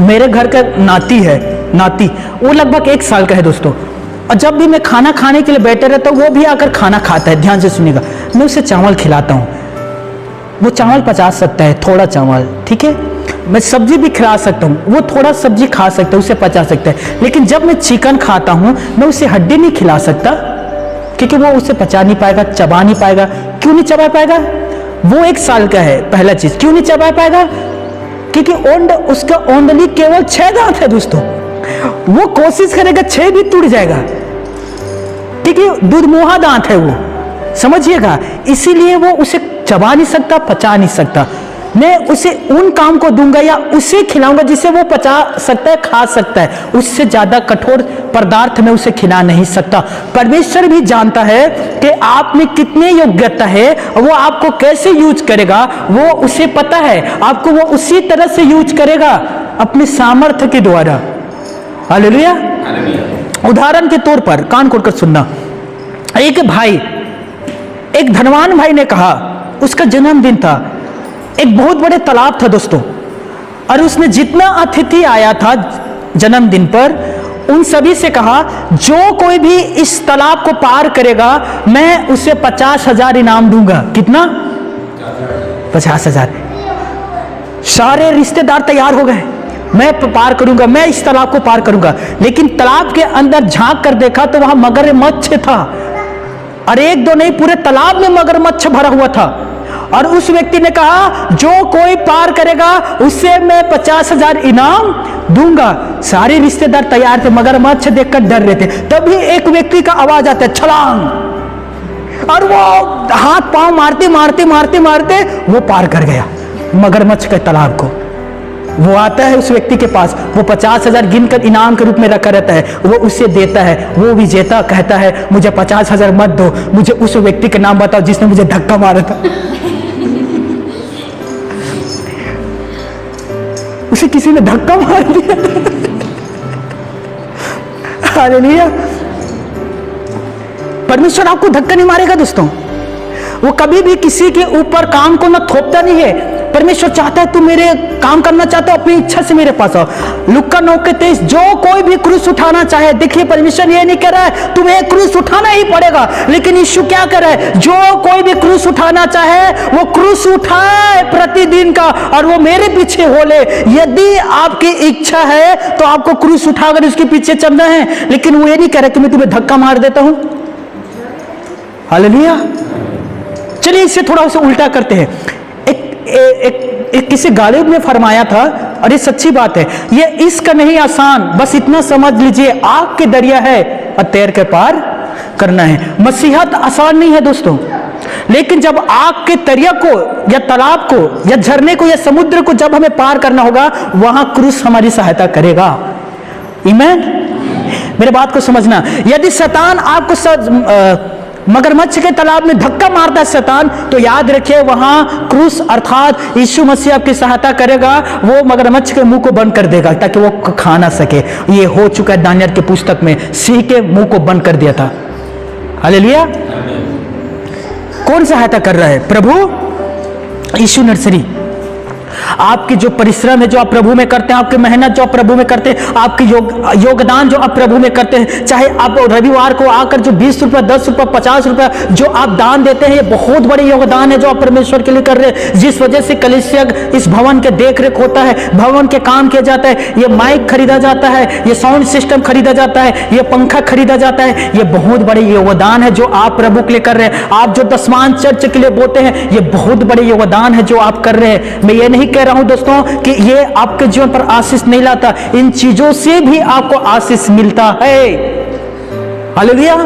S1: मेरे घर का नाती है, नाती वो लगभग 1 साल का है दोस्तों, और जब भी मैं खाना खाने के लिए बैठे रहता हूँ वो भी आकर खाना खाता है। ध्यान से सुनिएगा, मैं उसे चावल खिलाता हूँ, वो चावल पचा सकता है, थोड़ा चावल, ठीक है। मैं सब्जी भी खिला सकता हूँ, वो थोड़ा सब्जी खा सकता है, उसे पचा सकता है। लेकिन जब मैं चिकन खाता हूँ मैं उसे हड्डी नहीं खिला सकता, क्योंकि वो उसे पचा नहीं पाएगा, चबा नहीं पाएगा। क्यों नहीं चबा पाएगा? वो 1 साल का है। पहला चीज, क्यों नहीं चबा पाएगा? क्योंकि उसका ओंडली केवल 6 दांत है दोस्तों। वो कोशिश करेगा 6 भी टूट जाएगा, क्योंकि दुधमुहा दांत है वो, समझिएगा। इसीलिए वो उसे चबा नहीं सकता, पचा नहीं सकता। मैं उसे उन काम को दूंगा या उसे खिलाऊंगा जिसे वो पचा सकता है, खा सकता है। उससे ज्यादा कठोर पदार्थ में उसे खिला नहीं सकता। परमेश्वर भी जानता है कि आप में कितने योग्यता है, वो आपको कैसे यूज करेगा, वो उसे पता है। आपको वो उसी तरह से यूज करेगा, अपने सामर्थ्य के द्वारा। हालेलुया। उदाहरण के तौर पर कान खोलकर सुनना, एक भाई, एक धनवान भाई ने कहा, उसका जन्मदिन था, एक बहुत बड़े तालाब था दोस्तों, और उसने जितना अतिथि आया था जन्मदिन पर उन सभी से कहा, जो कोई भी इस तालाब को पार करेगा मैं उसे 50,000 इनाम दूंगा। कितना? 50,000। सारे रिश्तेदार तैयार हो गए, मैं पार करूंगा, मैं इस तालाब को पार करूंगा। लेकिन तालाब के अंदर झांक कर देखा तो वहां मगरमच्छ था, और 1-2 नहीं, पूरे तालाब में मगरमच्छ भरा हुआ था। और उस व्यक्ति ने कहा, जो कोई पार करेगा उससे मैं 50,000 इनाम दूंगा। सारे रिश्तेदार तैयार थे, मगरमच्छ देखकर डर रहे थे। तभी एक व्यक्ति का आवाज आता है, छलांग, और वो हाथ पांव मारते मारते मारते मारते वो पार कर गया मगरमच्छ के तालाब को। वो आता है उस व्यक्ति के पास, वो 50,000 गिनकर इनाम के रूप में रखा रहता है, वो उसे देता है। वो विजेता कहता है, मुझे 50,000 मत दो, मुझे उस व्यक्ति का नाम बताओ जिसने मुझे धक्का मारा था। उसे किसी ने धक्का मार दिया। हालेलुया। परमेश्वर आपको धक्का नहीं मारेगा दोस्तों, वो कभी भी किसी के ऊपर काम को ना थोपता नहीं है। परमेश्वर चाहता है, तू मेरे काम करना चाहता है, अपनी इच्छा से मेरे पास आओ। लुक्का 9:23, जो कोई भी क्रूस उठाना चाहे, देखिए परमेश्वर ये नहीं कह रहा है तुम्हें क्रूस उठाना ही पड़ेगा, लेकिन यीशु क्या कर रहा है, जो कोई भी क्रूस उठाना चाहे वो क्रूस उठाए प्रतिदिन का, और वो मेरे पीछे हो ले। यदि आपकी इच्छा है तो आपको क्रूस उठाकर उसके पीछे चलना है, लेकिन वो ये नहीं कह रहा कि मैं तुम्हें धक्का मार देता हूं। हालेलुया। चलिए इससे थोड़ा सा उल्टा करते हैं। एक किसी गालिब ने फरमाया था, और ये सच्ची बात है, ये इश्क नहीं आसान, बस इतना समझ लीजिए, आग के दरिया है और तैर के पार करना है। मसीहत आसान नहीं है दोस्तों, लेकिन जब आग के दरिया को या तालाब को या झरने को या समुद्र को जब हमें पार करना होगा, वहां क्रूस हमारी सहायता करेगा। आमीन। मेरे बात को समझना, यदि शैतान आपको मगरमच्छ के तालाब में धक्का मारता है शैतान, तो याद रखिए वहां क्रूस अर्थात यीशु मसीह आपकी सहायता करेगा। वो मगरमच्छ के मुंह को बंद कर देगा ताकि वो खा ना सके। ये हो चुका है दानियल की पुस्तक में, सिंह के मुंह को बंद कर दिया था। हालेलुया। कौन सहायता कर रहा है? प्रभु यीशु नर्सरी। आपकी जो परिश्रम है जो आप प्रभु में करते हैं, आपकी मेहनत जो आप प्रभु में करते हैं, आपकी योगदान जो आप प्रभु में करते हैं, चाहे आप रविवार को आकर जो 20 रुपये, 10 रुपये, 50 रुपये जो आप दान देते हैं, ये बहुत बड़े योगदान है जो आप परमेश्वर के लिए कर रहे हैं, जिस वजह से कलीसिया इस भवन के देख रेख होता है, भवन के काम किया जाता है। ये माइक खरीदा जाता है, ये साउंड सिस्टम खरीदा जाता है, ये पंखा खरीदा जाता है। ये बहुत बड़े योगदान है जो आप प्रभु के लिए कर रहे हैं। आप जो दसवां चर्च के लिए बोलते हैं, ये बहुत बड़े योगदान है जो आप कर रहे हैं। मैं ये नहीं कह रहा हूं दोस्तों कि ये आपके जीवन पर आशीष नहीं लाता, इन चीजों से भी आपको आशीष मिलता है। हालेलुया।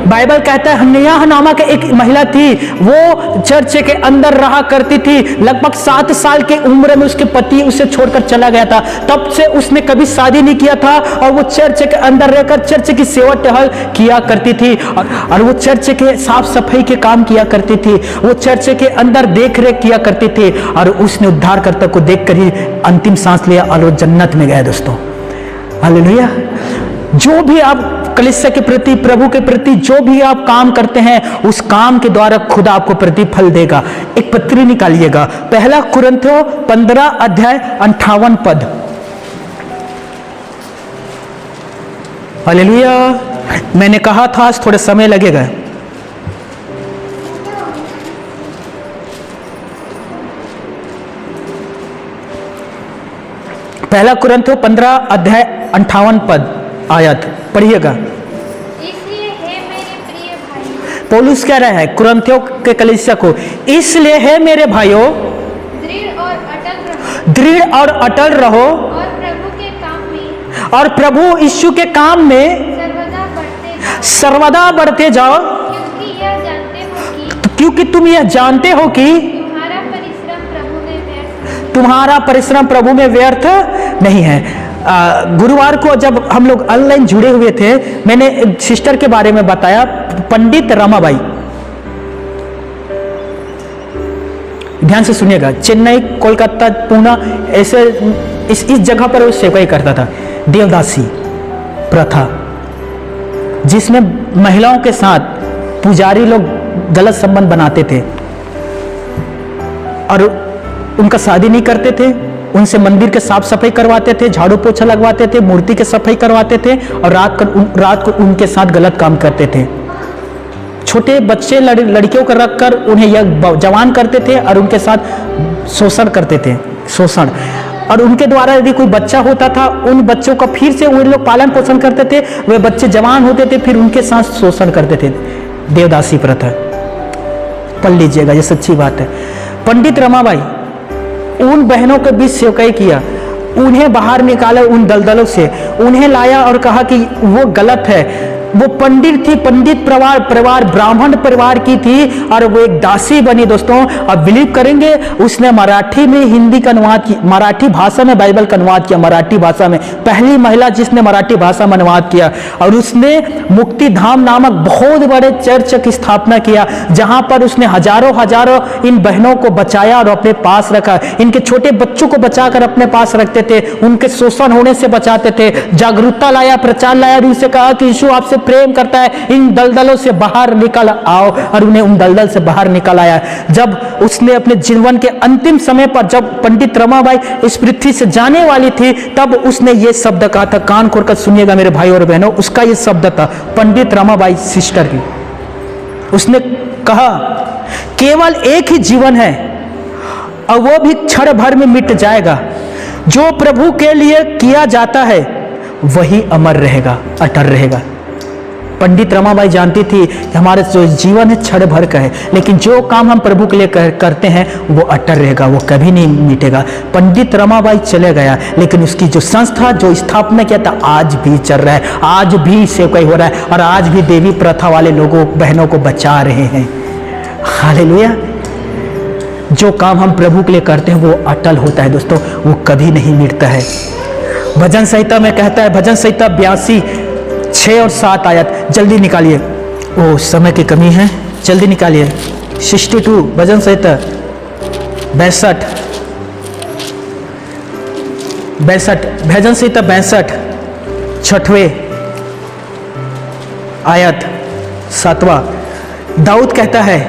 S1: बाइबल कहता है हन्नियाह नामक एक महिला थी, वो चर्च के अंदर रहा करती थी। लगभग 7 साल की उम्र में उसके पति उसे छोड़कर चला गया था। तब से उसने कभी शादी नहीं किया था, और वो चर्च के अंदर रहकर चर्च की सेवा टहल किया करती थी, और वो चर्च के साफ सफाई के काम किया करती थी, वो चर्च के अंदर देख रेख किया करती थी, और उसने उद्धारकर्ता को देखकर ही अंतिम सांस लिया और वो जन्नत में गया दोस्तों। हालेलुया। जो भी आप कलीसिया के प्रति, प्रभु के प्रति जो भी आप काम करते हैं, उस काम के द्वारा खुदा आपको प्रतिफल देगा। एक पत्री निकालिएगा, पहला कुरिन्थियों 15 अध्याय 58 पद। हालेलुया। मैंने कहा था आज थोड़ा समय लगेगा। पहला कुरिन्थियों 15 अध्याय 58 पद आयत पढ़िएगा।
S2: इसलिए हे मेरे प्रिय भाई,
S1: पौलुस कह रहा है कुरिन्थियों के कलीसिया को, इसलिए है मेरे भाइयों,
S2: दृढ़ और अटल रहो
S1: और
S2: और प्रभु के काम में
S1: और प्रभु यीशु के काम में सर्वदा बढ़ते जाओ, क्योंकि तुम यह जानते हो कि तुम्हारा परिश्रम प्रभु में व्यर्थ नहीं है। गुरुवार को जब हम लोग ऑनलाइन जुड़े हुए थे, मैंने एक सिस्टर के बारे में बताया, पंडित रमाबाई। ध्यान से सुनिएगा, चेन्नई, कोलकाता, पुणे, ऐसे इस जगह पर वो सेवा ही करता था। देवदासी प्रथा, जिसमें महिलाओं के साथ पुजारी लोग गलत संबंध बनाते थे और उनका शादी नहीं करते थे, उनसे मंदिर के साफ सफाई करवाते थे, झाड़ू पोछा लगवाते थे, मूर्ति के सफाई करवाते थे और रात को उनके साथ गलत काम करते थे। छोटे बच्चे लड़कियों को रखकर उन्हें यह जवान करते थे और उनके साथ शोषण करते थे, शोषण। और उनके द्वारा यदि कोई बच्चा होता था, उन बच्चों का फिर से वो लोग पालन पोषण करते थे, वे बच्चे जवान होते थे, फिर उनके साथ शोषण करते थे। देवदासी प्रथा, पढ़ लीजिएगा, ये सच्ची बात है। पंडित रमाबाई उन बहनों के बीच सेवकाई किया, उन्हें बाहर निकाला उन दलदलों से, उन्हें लाया और कहा कि वो गलत है। वो पंडित थी, पंडित परिवार ब्राह्मण परिवार की थी और वो एक दासी बनी। दोस्तों आप बिलीव करेंगे, उसने मराठी में हिंदी का अनुवाद किया, मराठी भाषा में बाइबल का अनुवाद किया, मराठी भाषा में पहली महिला जिसने मराठी भाषा में अनुवाद किया। और उसने मुक्ति धाम नामक बहुत बड़े चर्च की स्थापना किया, जहां पर उसने हजारों इन बहनों को बचाया और अपने पास रखा। इनके छोटे बच्चों को बचाकर अपने पास रखते थे, उनके शोषण होने से बचाते थे, जागरूकता लाया, प्रचार लाया और उनसे कहा कि यीशु आपसे प्रेम करता है, इन दलदलों से बाहर निकल आओ, और उन्हें उन दलदल से बाहर निकल आया। जब उसने अपने जीवन के अंतिम समय पर, जब पंडित रमाबाई इस पृथ्वी से जाने वाली थी, तब उसने ये शब्द कहा था, कान खोलकर सुनिएगा मेरे भाई और बहनों, उसका ये शब्द था पंडित रमाबाई सिस्टर की। उसने कहा केवल एक ही जीवन है और वो भी क्षण भर में मिट जाएगा। जो प्रभु के लिए किया जाता है वही अमर रहेगा, अटल रहेगा। पंडित रमाबाई जानती थी कि हमारा जो जीवन है क्षण भर का है, लेकिन जो काम हम प्रभु के लिए करते हैं वो अटल रहेगा, वो कभी नहीं मिटेगा। पंडित रमाबाई चले गया, लेकिन उसकी जो संस्था, जो स्थापना किया था, आज भी चल रहा है, आज भी सेवकाई हो रहा है और आज भी देवी प्रथा वाले लोगों, बहनों को बचा रहे हैं। हालेलुया। जो काम हम प्रभु के लिए करते हैं वो अटल होता है दोस्तों, वो कभी नहीं मिटता है। भजन संहिता में कहता है, भजन संहिता 82 6 और 7 आयत, जल्दी निकालिए, ओ समय की कमी है, जल्दी निकालिए। 62 भजन संहिता 62 भजन संहिता 62 6वें आयत 7वां। दाऊद कहता है,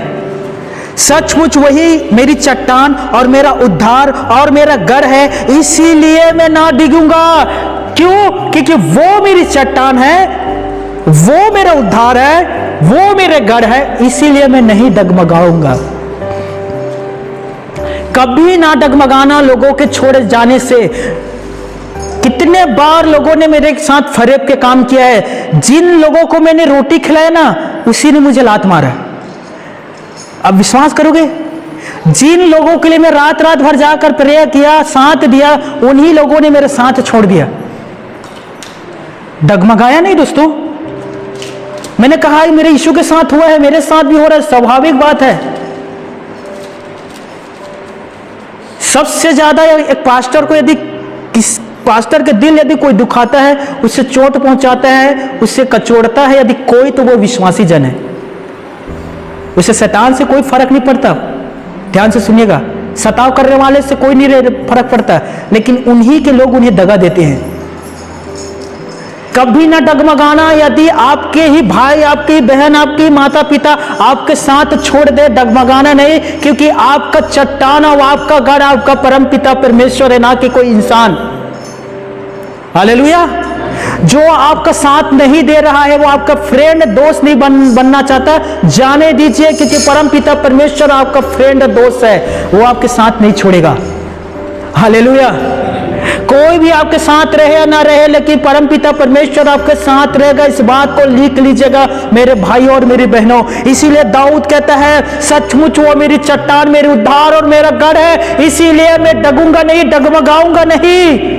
S1: सचमुच वही मेरी चट्टान और मेरा उद्धार और मेरा घर है, इसीलिए मैं ना डिगूंगा। क्यों? क्योंकि वो मेरी चट्टान है, वो मेरा उद्धार है, वो मेरे घर है, इसीलिए मैं नहीं डगमगाऊंगा। कभी ना डगमगाना लोगों के छोड़े जाने से। कितने बार लोगों ने मेरे साथ फरेब के काम किया है, जिन लोगों को मैंने रोटी खिलाया ना, उसी ने मुझे लात मारा। अब विश्वास करोगे, जिन लोगों के लिए मैं रात भर जाकर प्रेयर किया, साथ दिया, उन्हीं लोगों ने मेरे साथ छोड़ दिया। डगमगाया नहीं दोस्तों। मैंने कहा मेरे यीशु के साथ हुआ है, मेरे साथ भी हो रहा है, स्वाभाविक बात है। सबसे ज्यादा एक पास्टर को यदि पास्टर के दिल यदि कोई दुखाता है, उससे चोट पहुंचाता है, उससे कचोड़ता है यदि कोई, तो वो विश्वासी जन है। उसे शैतान से कोई फर्क नहीं पड़ता। ध्यान से सुनिएगा, सताव करने वाले से कोई नहीं फर्क पड़ता, लेकिन उन्हीं के लोग उन्हें दगा देते हैं। कभी ना डगमगाना। यदि आपके ही भाई, आपकी बहन, आपकी माता पिता आपके साथ छोड़ दे, डगमगाना नहीं, क्योंकि आपका चट्टान और आपका गढ़ आपका परम पिता परमेश्वर है, ना कि कोई इंसान। हालेलुया। जो आपका साथ नहीं दे रहा है वो आपका फ्रेंड दोस्त नहीं बनना चाहता, जाने दीजिए, क्योंकि परम पिता परमेश्वर आपका फ्रेंड दोस्त है, वो आपके साथ नहीं छोड़ेगा। हालेलुया। कोई भी आपके साथ रहे या ना रहे, लेकिन परम पिता परमेश्वर आपके साथ रहेगा। इस बात को लिख लीजिएगा मेरे भाई और मेरी बहनों। इसीलिए दाऊद कहता है, सचमुच वो मेरी चट्टान, मेरी उद्धार और मेरा गढ़ है, इसीलिए मैं डगूंगा नहीं, डगमगाऊंगा नहीं।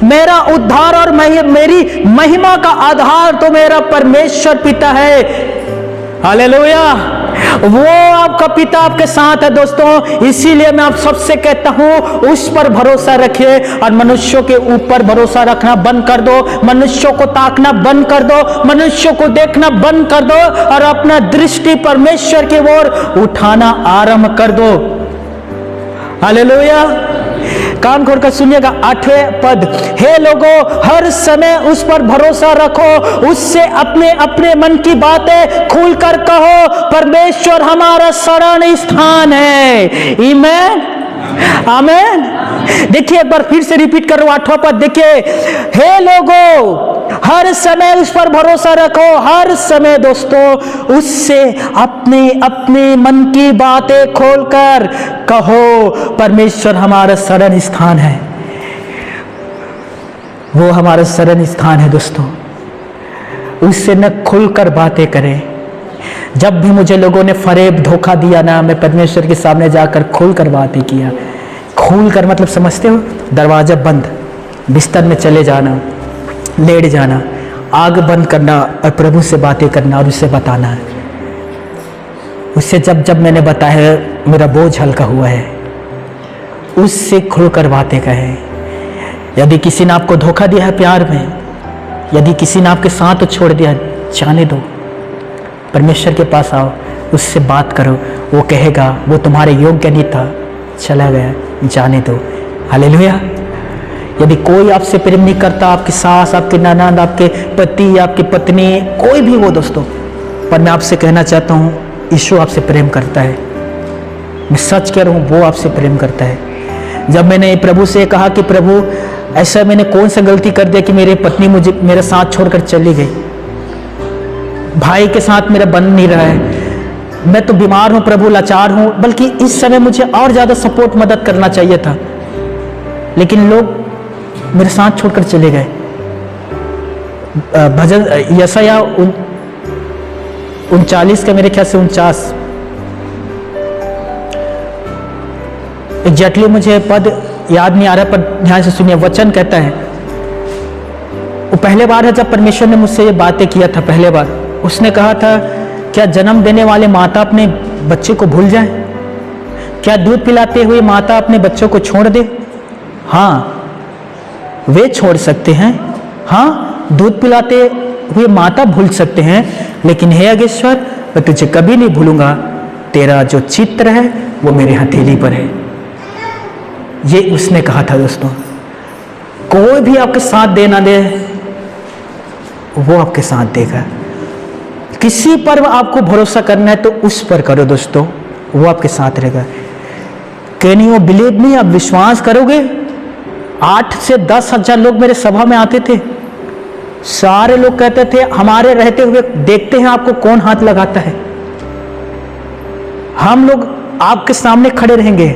S1: मेरा उद्धार और मेरी महिमा का आधार तो मेरा परमेश्वर पिता है। हालेलुया। वो आपका पिता आपके साथ है दोस्तों। इसीलिए मैं आप सबसे कहता हूं, उस पर भरोसा रखिए और मनुष्यों के ऊपर भरोसा रखना बंद कर दो। मनुष्यों को ताकना बंद कर दो, मनुष्यों को देखना बंद कर दो और अपना दृष्टि परमेश्वर की ओर उठाना आरंभ कर दो। हालेलुया। कान खोलकर सुनिएगा 8वें पद, हे लोगों, हर समय उस पर भरोसा रखो, उससे अपने अपने मन की बातें खुलकर कहो, परमेश्वर हमारा शरण स्थान है। आमीन, आमीन। देखिए एक बार फिर से रिपीट कर रहा हूं, 8वां पद देखिए, हे लोगों, हर समय उस पर भरोसा रखो, हर समय दोस्तों उससे अपने अपने मन की बातें खोलकर कहो, परमेश्वर हमारा शरण स्थान है। वो हमारा शरण स्थान है दोस्तों। उससे न खुलकर बातें करें। जब भी मुझे लोगों ने फरेब धोखा दिया ना, मैं परमेश्वर के सामने जाकर खुलकर बातें किया। खुलकर मतलब समझते हो, दरवाजा बंद, बिस्तर में चले जाना, लेट जाना, आग बंद करना और प्रभु से बातें करना और उससे बताना है। उससे जब जब मैंने बताया मेरा बोझ हल्का हुआ है, उससे खुलकर बातें कहें। यदि किसी ने आपको धोखा दिया है प्यार में, यदि किसी ने आपके साथ छोड़ दिया, जाने दो, परमेश्वर के पास आओ, उससे बात करो। वो कहेगा वो तुम्हारे योग्य नहीं था, चला गया, जाने दो। हालेलुया। यदि कोई आपसे प्रेम नहीं करता, आपकी सास, आपके ननद, आपके पति, आपकी पत्नी, कोई भी हो दोस्तों, पर मैं आपसे कहना चाहता हूँ, यीशु आपसे प्रेम करता है। मैं सच कह रहा हूँ, वो आपसे प्रेम करता है। जब मैंने प्रभु से कहा कि प्रभु ऐसा मैंने कौन सा गलती कर दिया कि मेरी पत्नी मुझे मेरे साथ छोड़कर चली गई, भाई के साथ मेरा बन नहीं रहा है, मैं तो बीमार हूँ प्रभु, लाचार हूँ, बल्कि इस समय मुझे और ज़्यादा सपोर्ट मदद करना चाहिए था, लेकिन लोग मेरे साथ छोड़कर चले गए। भजन यशाया 39 का मेरे ख्याल से 49 एग्जैक्टली मुझे पद याद नहीं आ रहा, पर ध्यान से सुनिए। वचन कहता है, वो पहले बार है जब परमेश्वर ने मुझसे ये बातें किया था। पहले बार उसने कहा था, क्या जन्म देने वाले माता अपने बच्चे को भूल जाए? क्या दूध पिलाते हुए माता अपने बच्चों को छोड़ दे? हाँ, वे छोड़ सकते हैं। हाँ, दूध पिलाते हुए माता भूल सकते हैं, लेकिन हे अगेश्वर, मैं तुझे कभी नहीं भूलूंगा। तेरा जो चित्र है वो मेरे हथेली पर है। ये उसने कहा था दोस्तों। कोई भी आपके साथ दे ना दे, वो आपके साथ देगा। किसी पर आपको भरोसा करना है तो उस पर करो दोस्तों, वो आपके साथ रहेगा। Can you believe me? आप विश्वास करोगे? 8 से 10 हजार लोग मेरे सभा में आते थे। सारे लोग कहते थे, हमारे रहते हुए देखते हैं आपको कौन हाथ लगाता है। हम लोग आपके सामने खड़े रहेंगे,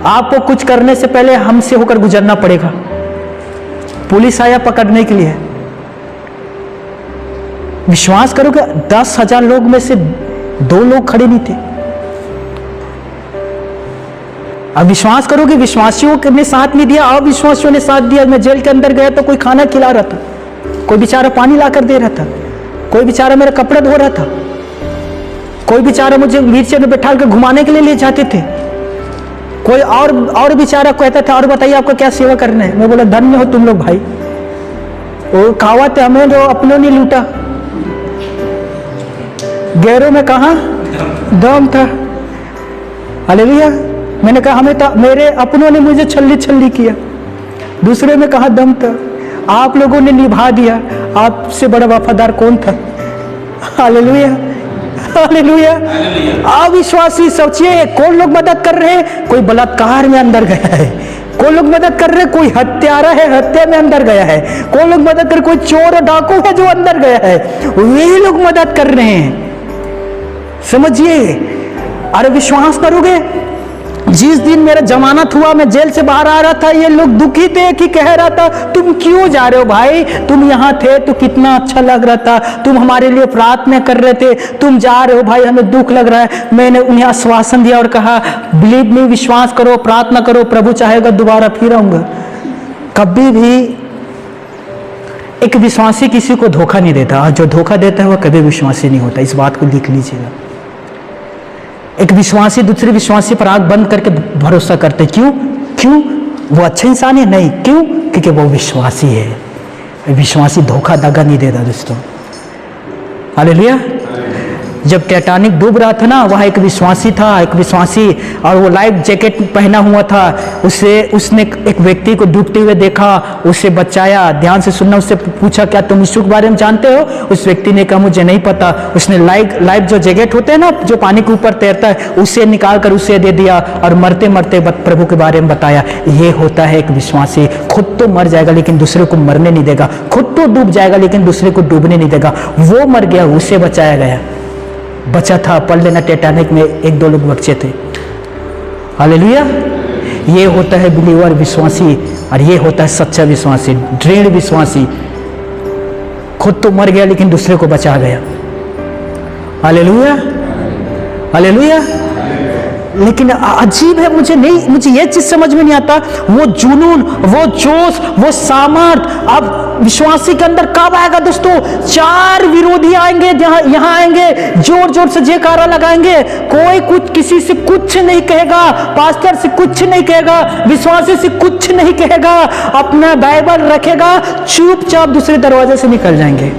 S1: आपको कुछ करने से पहले हमसे होकर गुजरना पड़ेगा। पुलिस आया पकड़ने के लिए। विश्वास करोगे 10,000 लोग में से 2 लोग खड़े नहीं थे। अब विश्वास करोगे, विश्वासियों ने साथ नहीं दिया, अविश्वासियों ने साथ दिया। मैं जेल के अंदर गया तो कोई खाना खिला रहा था, कोई बेचारा पानी लाकर दे रहा था, कोई बेचारा मेरा कपड़ा धो रहा था, कोई बेचारा मुझे व्हीलचेयर में बैठा कर घुमाने के लिए ले जाते थे, कोई और बेचारा कहता था, और बताइए आपको क्या सेवा करना है? मैं बोला, धन्य हो तुम लोग भाई। वो कहावत है, हमें जो अपनों ने लूटा, गैरों में कहा दम था। हालेलुया। मैंने कहा, हमें तो मेरे अपनों ने मुझे छल्ली छल्ली किया, दूसरे में कहा दम था। आप लोगों ने निभा दिया। आपसे बड़ा वफादार कौन था? Hallelujah, hallelujah. अविश्वासी सोचिए, कौन लोग मदद कर रहे हैं? कोई बलात्कार में अंदर गया है, कोई लोग मदद कर रहे हैं, कोई हत्यारा है, हत्या में अंदर गया है, कोई लोग मदद कर, कोई चोर और डाकू है जो अंदर गया है, वे लोग मदद कर रहे हैं। समझिए। अरे विश्वास करोगे, जिस दिन मेरा जमानत हुआ, मैं जेल से बाहर आ रहा था, ये लोग दुखी थे कि कह रहा था तुम क्यों जा रहे हो भाई, तुम यहाँ थे तो कितना अच्छा लग रहा था, तुम हमारे लिए प्रार्थना कर रहे थे, तुम जा रहे हो भाई, हमें दुख लग रहा है। मैंने उन्हें आश्वासन दिया और कहा बिलीव मी, विश्वास करो, प्रार्थना करो, प्रभु चाहेगा दोबारा फिर आऊंगा। कभी भी एक विश्वासी किसी को धोखा नहीं देता, और जो धोखा देता है वह कभी विश्वासी नहीं होता। इस बात को लिख लीजिएगा। एक विश्वासी दूसरे विश्वासी पर आंख बंद करके भरोसा करते। क्यों? क्यों? वो अच्छा इंसान है? नहीं। क्यों? क्योंकि वो विश्वासी है। विश्वासी धोखा दगा नहीं देता दोस्तों। हालेलुया। जब टाइटैनिक डूब रहा था ना, वहाँ एक विश्वासी था, एक विश्वासी, और वो लाइफ जैकेट पहना हुआ था। उसने एक व्यक्ति को डूबते हुए देखा, उसे बचाया। ध्यान से सुनना, उससे पूछा क्या तुम यीशु के बारे में जानते हो? उस व्यक्ति ने कहा मुझे नहीं पता। उसने लाइफ जो जैकेट होते हैं ना, जो पानी के ऊपर तैरता है, उसे निकाल कर उसे दे दिया और मरते मरते प्रभु के बारे में बताया। ये होता है एक विश्वासी। खुद तो मर जाएगा लेकिन दूसरे को मरने नहीं देगा, खुद तो डूब जाएगा लेकिन दूसरे को डूबने नहीं देगा। वो मर गया, उसे बचाया गया। बचा था, पढ़ लेना, टाइटैनिक में 1-2 लोग बचे थे। हालेलुया। ये होता है बिलीवर, विश्वासी, और ये होता है सच्चा विश्वासी, दृढ़ विश्वासी। खुद तो मर गया लेकिन दूसरे को बचा गया। Hallelujah, hallelujah. लेकिन अजीब है, मुझे ये चीज समझ में नहीं आता, वो जुनून, वो जोश, वो सामर्थ अब विश्वासी के अंदर कब आएगा दोस्तों? 4 विरोधी आएंगे, यहाँ आएंगे, जोर जोर से जयकारा लगाएंगे। कोई कुछ किसी से कुछ नहीं कहेगा, पास्टर से कुछ नहीं कहेगा, विश्वासी से कुछ नहीं कहेगा, अपना बाइबल रखेगा, चुपचाप दूसरे दरवाजे से निकल जाएंगे।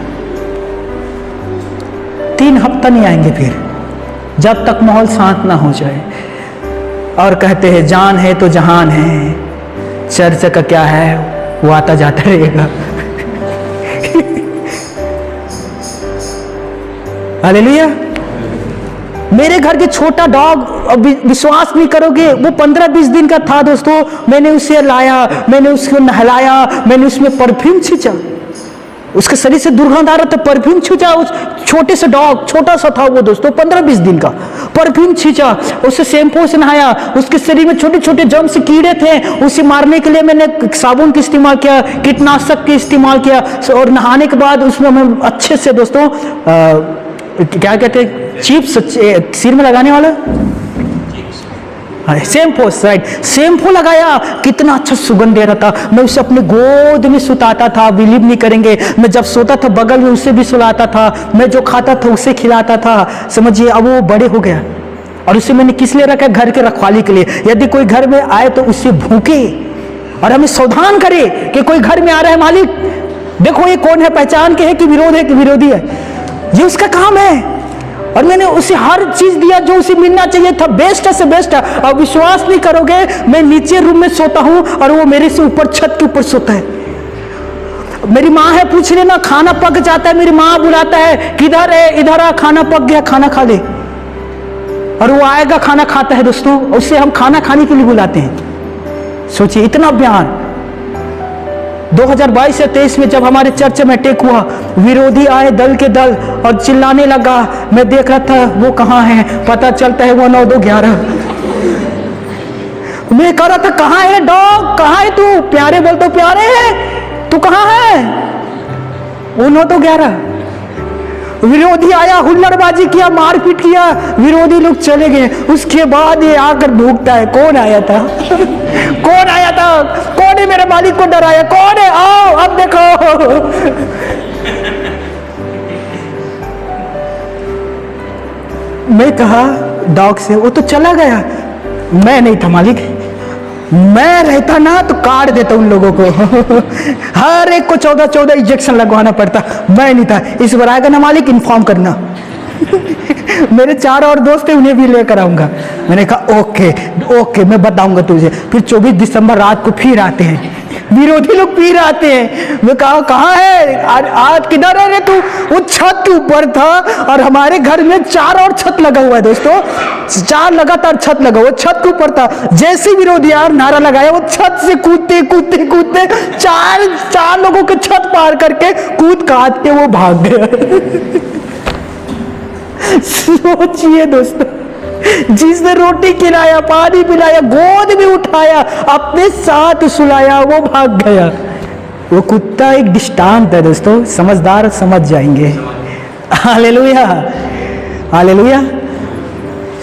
S1: 3 हफ्ता नहीं आएंगे फिर, जब तक माहौल शांत ना हो जाए। और कहते हैं जान है तो जहान है, चर्च का क्या है, वो आता जाता रहेगा। हालेलुया। मेरे घर के छोटा डॉग, विश्वास नहीं करोगे, वो 15-20 दिन का था दोस्तों। मैंने उसे लाया, मैंने उसको नहलाया, मैंने उसमें परफ्यूम छींचा, उसके शरीर से दुर्गंध आ रहा था, परफ्यूम छींचा। उस छोटे से डॉग, छोटा सा था वो दोस्तों, 15-20 दिन का, परफ्यूम छींचा, उसे शैम्पू से नहाया, उसके शरीर में छोटे छोटे जर्म्स क्या थे, उसे मारने के लिए मैंने साबुन का इस्तेमाल किया, कीटनाशक का इस्तेमाल किया, और नहाने के बाद उसमें मैं अच्छे से दोस्तों क्या कहते हैं, चिप्स सिर में लगाने वाला शैम्पू, राइट, शैम्पू लगाया, कितना अच्छा सुगंध दे रहा था। मैं उसे अपने गोद में सुताता था, बिलीव नहीं करेंगे, मैं जब सोता था बगल में उसे भी सुलाता था, मैं जो खाता था उसे खिलाता था। समझिए, अब वो बड़े हो गया, और उसे मैंने किस लिए रखा? घर के रखवाली के लिए। यदि कोई घर में आए तो उससे भूखे और हमें सावधान करे कि कोई घर में आ रहा है, मालिक देखो ये कौन है, पहचान के है कि विरोध है कि विरोधी है, ये उसका काम है। और मैंने उसे हर चीज दिया जो उसे मिलना चाहिए था, बेस्ट से बेस्ट। अब विश्वास नहीं करोगे, मैं नीचे रूम में सोता हूं और वो मेरे से ऊपर छत के ऊपर सोता है। मेरी माँ है, पूछ लेना, खाना पक जाता है, मेरी माँ बुलाता है, किधर है? इधर आ, खाना पक गया, खाना खा ले। और वो आएगा, खाना खाता है दोस्तों, उससे हम खाना खाने के लिए बुलाते हैं। सोचिए, इतना प्यार। 2022 या 23 में जब हमारे चर्च में अटैक हुआ, विरोधी आए दल के दल और चिल्लाने लगा। मैं देख रहा था वो कहाँ है, पता चलता है वो 9-2-11। मैं कह रहा था कहाँ है डॉग, कहाँ है तू? प्यारे बोलते, प्यारे है, तू कहाँ है? वो 9-2-11। विरोधी आया, हुल्लड़बाजी किया, मारपीट किया, विरोधी लोग चले गए। उसके बाद ये आकर भूखता है, कौन आया था? कौन आया था? कौन है मेरे मालिक को डराया? कौन है? आओ अब देखो। मैं कहा डॉग से, वो तो चला गया। मैं नहीं था मालिक, मैं रहता ना तो काट देता उन लोगों को। हर एक को 14-14 इंजेक्शन लगवाना पड़ता। मैं नहीं था। इस बार आएगा ना मालिक, इन्फॉर्म करना। मेरे 4 और दोस्त थे, उन्हें भी लेकर आऊंगा। मैंने कहा ओके ओके, मैं बताऊंगा तुझे। फिर 24 दिसंबर रात को फिर आते हैं, विरोधी लोग पी रहे आते हैं। मैं कहा कहाँ है आज किधर है रे तू? वो छत के ऊपर था और हमारे घर में 4 और छत लगा हुआ है दोस्तों, 4 लगातार छत लगा हुआ, छत के ऊपर था। जैसे विरोधी यार नारा लगाया वो छत से कूदते कूदते कूदते 4 लोगों के छत पार करके कूद काट के वो भाग गया। सोचिए दोस्तों, जिसने रोटी खिलाया, पानी पिलाया, गोद में उठाया, अपने साथ सुलाया, वो भाग गया। वो कुत्ता एक दृष्टांत है दोस्तों, समझदार समझ जाएंगे। Hallelujah hallelujah.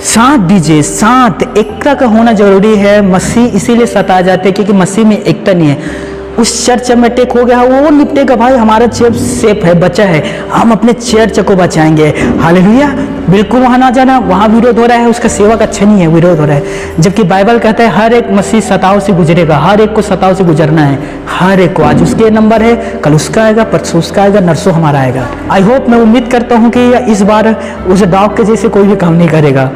S1: साथ दीजिए, साथ एकता का होना जरूरी है। मसीह इसीलिए सताए जाते हैं क्योंकि मसीह में एकता नहीं है। उस चर्च में अटैक हो गया, वो निपटेगा भाई, हमारा चर्च सेफ है, बचा है, हम अपने चर्च को बचाएंगे। हालेलुया। बिल्कुल वहां ना जाना, वहां विरोध हो रहा है, उसका सेवक अच्छा नहीं है, विरोध हो रहा है। जबकि बाइबल कहता है हर एक मसीह सताव से गुजरेगा, हर एक को सताव से गुजरना है, हर एक को। आज उसके नंबर है, कल उसका आएगा, परसों उसका आएगा, नरसों हमारा आएगा। आई होप, मैं उम्मीद करता हूँ कि इस बार उस डॉग के जैसे कोई भी काम नहीं करेगा।